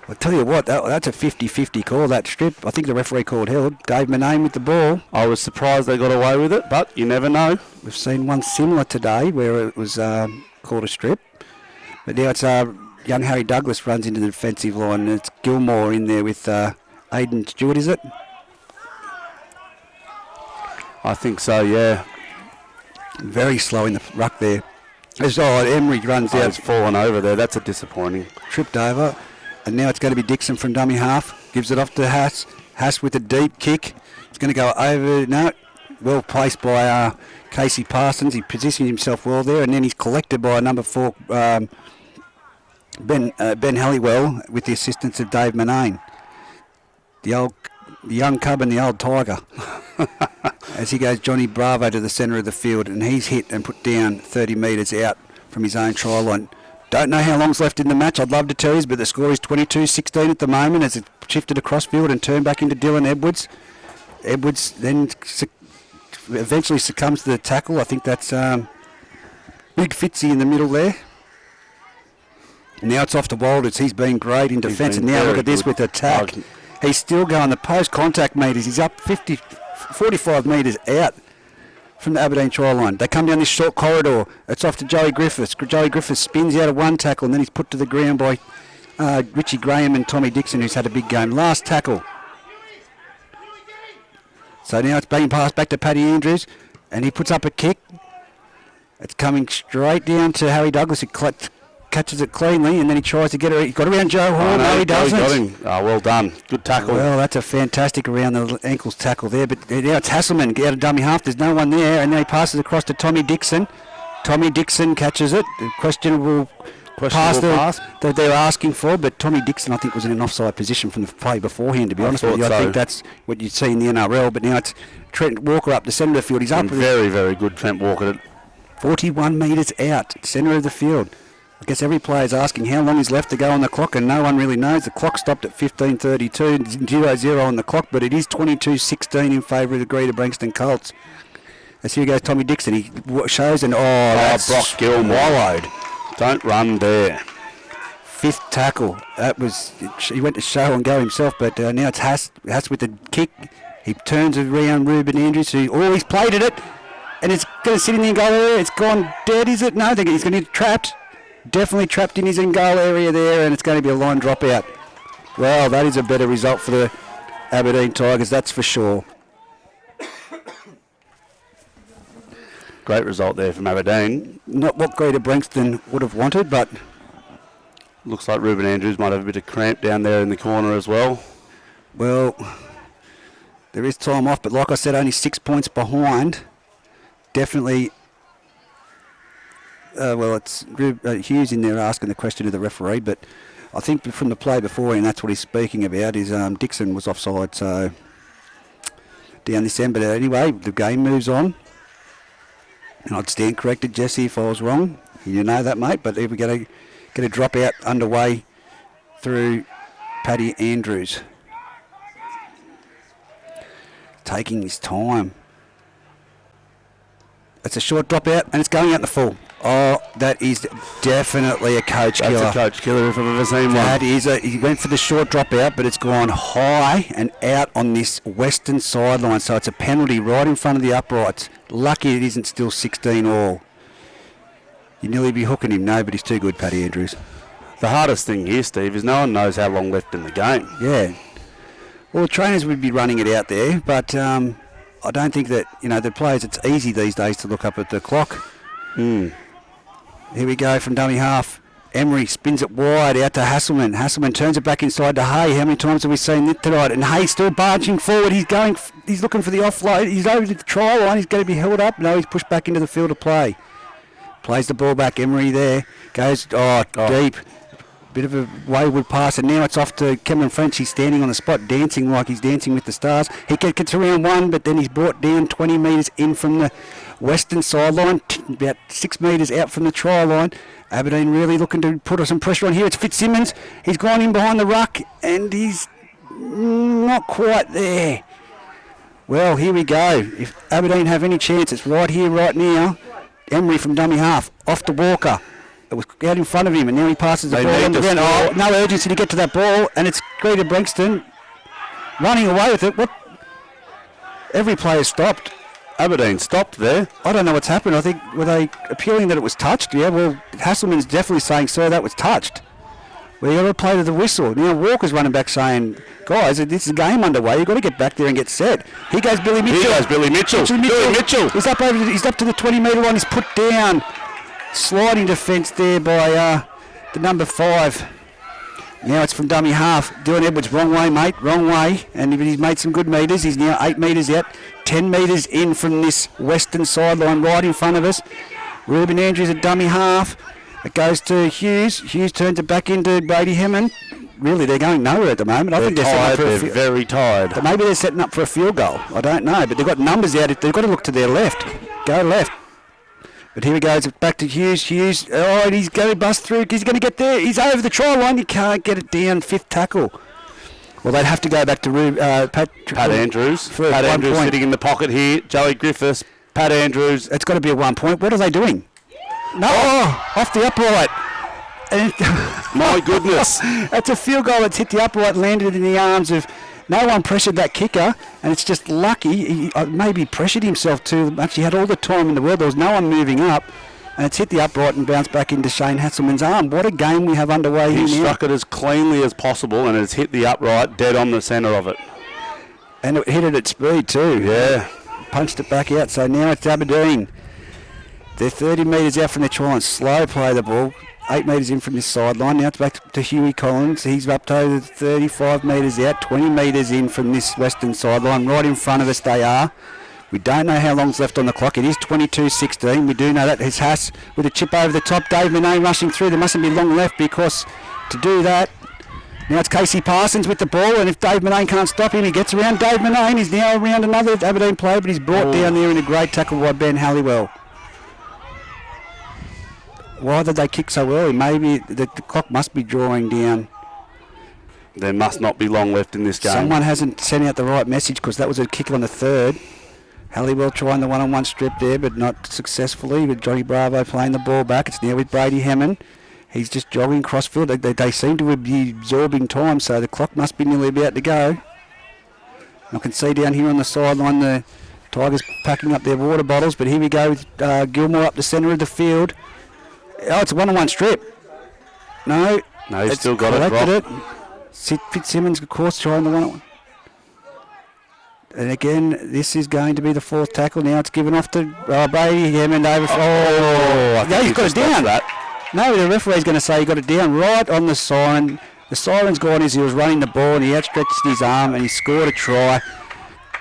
I'll tell you what, that's a 50-50 call, that strip. I think the referee called held. Dave Manane with the ball. I was surprised they got away with it, but you never know. We've seen one similar today where it was called a strip. But now it's young Harry Douglas runs into the defensive line, and it's Gilmore in there with Aidan Stewart, is it? I think so, yeah. Very slow in the ruck there. As Emery runs out. He's fallen over there. That's a disappointing. Tripped over. And now it's going to be Dixon from dummy half. Gives it off to Haas. Haas with a deep kick. It's going to go over. No, well placed by Casey Parsons. He positioned himself well there, and then he's collected by number 4, Ben Halliwell, with the assistance of Dave Manane. The young cub and the old tiger. As he goes Johnny Bravo to the centre of the field, and he's hit and put down 30 metres out from his own try line. Don't know how long's left in the match, I'd love to tell you, but the score is 22-16 at the moment as it shifted across field and turned back into Dylan Edwards. Edwards then eventually succumbs to the tackle. I think that's Big Fitzy in the middle there. Now it's off to Walders. He's been great in defence, and now look at this with attack. He's still going. The post-contact metres, he's up 45 metres out from the Aberdeen try line. They come down this short corridor. It's off to Joey Griffiths. Joey Griffiths spins out of one tackle, and then he's put to the ground by Richie Graham and Tommy Dixon, who's had a big game. Last tackle. So now it's being passed back to Paddy Andrews, and he puts up a kick. It's coming straight down to Harry Douglas. He catches it cleanly, and then he tries to get it. He got around Joe Hall. No, he doesn't. Got him. Oh, well done. Good tackle. Well, that's a fantastic around the ankles tackle there. But now it's Hasselman out of dummy half. There's no one there, and then he passes across to Tommy Dixon. Tommy Dixon catches it. Questionable pass that they're asking for, but Tommy Dixon, I think, was in an offside position from the play beforehand, to be honest with you. I think that's what you'd see in the NRL, but now it's Trent Walker up the centre of the field. He's up. Very, very good, Trent Walker. 41 metres out, centre of the field. I guess every player's asking how long is left to go on the clock, and no one really knows. The clock stopped at 15:32, 0-0 on the clock, but it is 22-16 in favour of the Greta Branxton Colts. As here goes Tommy Dixon. He shows and that's Brock Gilmore. Wallowed. Don't run there. 5th tackle. That was, he went to show and go himself, but now it's Haas with the kick. He turns around Ruben Andrews, who he's played at it, and it's going to sit in the goal area. It's gone dead, is it? No, I think he's going to get trapped. Definitely trapped in his in-goal area there, and it's going to be a line dropout. Well, that is a better result for the Aberdeen Tigers, that's for sure. Great result there from Aberdeen. Not what Greta Branxton would have wanted, but... Looks like Ruben Andrews might have a bit of cramp down there in the corner as well. Well, there is time off, but like I said, only 6 points behind. Definitely... well, it's Hughes in there asking the question of the referee, but I think from the play before, and that's what he's speaking about, is Dixon was offside, so down this end. But anyway, the game moves on. And I'd stand corrected, Jesse, if I was wrong. You know that, mate, but we're going to get a drop out underway through Paddy Andrews. Taking his time. It's a short drop out, and it's going out in the full. Oh, that is definitely a coach killer. That's a coach killer if I've ever seen one. That is he went for the short drop out, but it's gone high and out on this western sideline, so it's a penalty right in front of the uprights. Lucky it isn't still 16 all. You'd nearly be hooking him. No, but he's too good, Paddy Andrews. The hardest thing here, Steve, is no one knows how long left in the game. Yeah. Well, the trainers would be running it out there, but I don't think that, the players, it's easy these days to look up at the clock. Mm. Here we go from dummy half. Emery spins it wide out to Hasselman. Hasselman turns it back inside to Hay. How many times have we seen it tonight? And Hay still barging forward. He's looking for the offload. He's over the try line. He's going to be held up. No, he's pushed back into the field of play. Plays the ball back. Emery there. Goes deep. Bit of a wayward pass, and now it's off to Cameron French. He's standing on the spot, dancing like he's dancing with the stars. He gets around one, but then he's brought down 20 metres in from the western sideline, about 6 metres out from the try line. Aberdeen really looking to put some pressure on here. It's Fitzsimmons. He's gone in behind the ruck, and he's not quite there. Well, here we go. If Aberdeen have any chance, it's right here, right now. Emery from dummy half, off to Walker. It was out in front of him, and now he passes the ball on the ground. Oh, no urgency to get to that ball, and it's Greta Branxton running away with it. What? Every player stopped. Aberdeen stopped there. I don't know what's happened. I think, were they appealing that it was touched? Yeah, well, Hasselman's definitely saying, sir, that was touched. Well, you've got to play to the whistle. Now Walker's running back saying, guys, this is a game underway. You've got to get back there and get set. Here goes Billy Mitchell. Billy Mitchell. He's up to the 20-metre line. He's put down. Sliding defence there by the number 5. Now it's from dummy half. Dylan Edwards, wrong way, mate, wrong way. And he's made some good metres. He's now 8 metres out, 10 metres in from this western sideline right in front of us. Ruben Andrews at dummy half. It goes to Hughes. Hughes turns it back into Brady Hemmon. Really, they're going nowhere at the moment. I think they're tired. Setting up for very tired. Maybe they're setting up for a field goal. I don't know, but they've got numbers out. They've got to look to their left. Go left. But here he goes, back to Hughes. Hughes, and he's going to bust through. He's going to get there. He's over the try line. He can't get it down. 5th tackle. Well, they'd have to go back to Pat Andrews. Pat Andrews sitting in the pocket here. Joey Griffiths, Pat Andrews. It's got to be a 1 point. What are they doing? No, off the upright. My goodness. That's a field goal that's hit the upright, landed in the arms of... No one pressured that kicker, and it's just lucky. He maybe pressured himself too much. He had all the time in the world. There was no one moving up, and it's hit the upright and bounced back into Shane Hasselman's arm. What a game we have underway here now. He struck it as cleanly as possible, and it's hit the upright, dead on the centre of it. And it hit it at speed too. Yeah. Punched it back out. So now it's Aberdeen. They're 30 metres out from the try line. Slow play the ball. 8 metres in from this sideline. Now it's back to Huey Collins. He's up to 35 metres out, 20 metres in from this western sideline. Right in front of us they are. We don't know how long's left on the clock. It is 22-16. We do know that. It's Haas with a chip over the top. Dave Manane rushing through. There mustn't be long left because to do that. Now it's Casey Parsons with the ball, and if Dave Manane can't stop him, he gets around Dave Manane. He's now around another Aberdeen player, but he's brought down there in a great tackle by Ben Halliwell. Why did they kick so early? Maybe the clock must be drawing down. There must not be long left in this game. Someone hasn't sent out the right message because that was a kick on the 3rd. Halliwell trying the one-on-one strip there, but not successfully. With Johnny Bravo playing the ball back. It's now with Brady Hemmon. He's just jogging crossfield. They seem to be absorbing time, so the clock must be nearly about to go. I can see down here on the sideline the Tigers packing up their water bottles, but here we go with Gilmore up the centre of the field. Oh, it's a one-on-one strip. No, he's still got it. Fitzsimmons, of course, trying the one-on-one. And again, this is going to be the 4th tackle. Now it's given off to Brady Hammond over. He's got it down. No, the referee's going to say he got it down right on the siren. The siren's gone as he was running the ball, and he outstretched his arm, and he scored a try.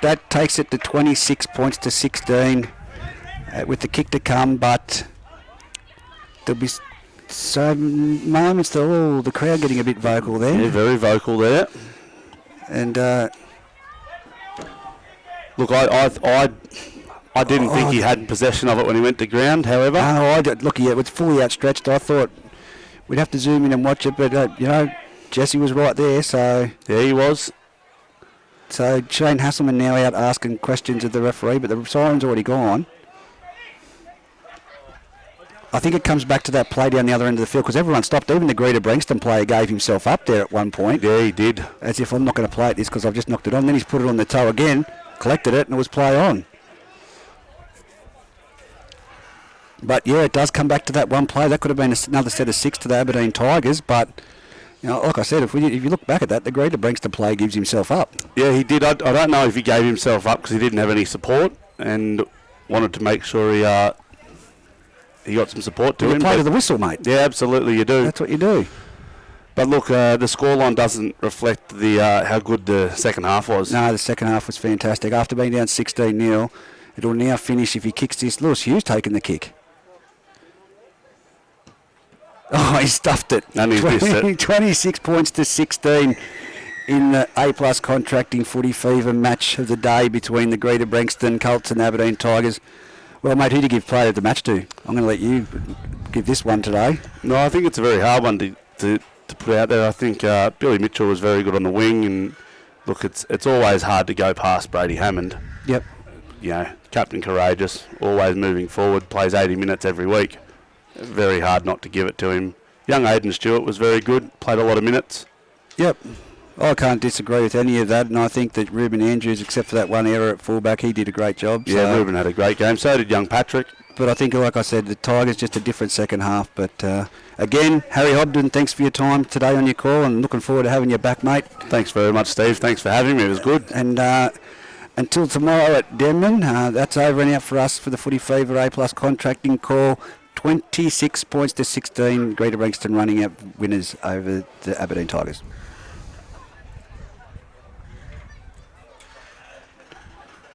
That takes it to 26 points to 16 with the kick to come, but... There'll be some moments that the crowd getting a bit vocal there. Yeah, very vocal there. And look, I didn't think he had possession of it when he went to ground. However, it was fully outstretched. I thought we'd have to zoom in and watch it, but Jesse was right there. So yeah, he was. So Shane Hasselman now out asking questions of the referee, but the siren's already gone. I think it comes back to that play down the other end of the field because everyone stopped. Even the Greta Branxton player gave himself up there at one point. Yeah, he did. As if I'm not going to play at this because I've just knocked it on. Then he's put it on the toe again, collected it, and it was play on. But yeah, it does come back to that one play. That could have been another set of 6 to the Aberdeen Tigers. But like I said, if you look back at that, the Greta Branxton play gives himself up. Yeah, he did. I don't know if he gave himself up because he didn't have any support and wanted to make sure he he got some support to You him. play but- to the whistle, mate. yeah, absolutely, you do. That's what you do. But look, the scoreline doesn't reflect the how good the second half was. No, the second half was fantastic. After being down 16-0, it'll now finish if he kicks this. Lewis Hughes taking the kick. Oh, he stuffed it. And he's missed it. 26 points to 16 in the A-plus contracting footy fever match of the day between the Greta Branxton Colts and Aberdeen Tigers. Well, mate, who do you give player of the match to? I'm going to let you give this one today. No, I think it's a very hard one to put out there. I think Billy Mitchell was very good on the wing, and look, it's always hard to go past Brady Hammond. Yep. You know, captain courageous, always moving forward, plays 80 minutes every week. Very hard not to give it to him. Young Aidan Stewart was very good, played a lot of minutes. Yep. I can't disagree with any of that, and I think that Ruben Andrews, except for that one error at fullback, he did a great job. Yeah, so. Ruben had a great game. So did young Patrick. But I think, like I said, the Tigers just a different second half. But again, Harry Hobden, thanks for your time today on your call, and looking forward to having you back, mate. Thanks very much, Steve. Thanks for having me. It was good. And until tomorrow at Denman, that's over and out for us for the Footy Fever A-plus contracting call. 26 points to 16. Greta Branxton running out winners over the Aberdeen Tigers.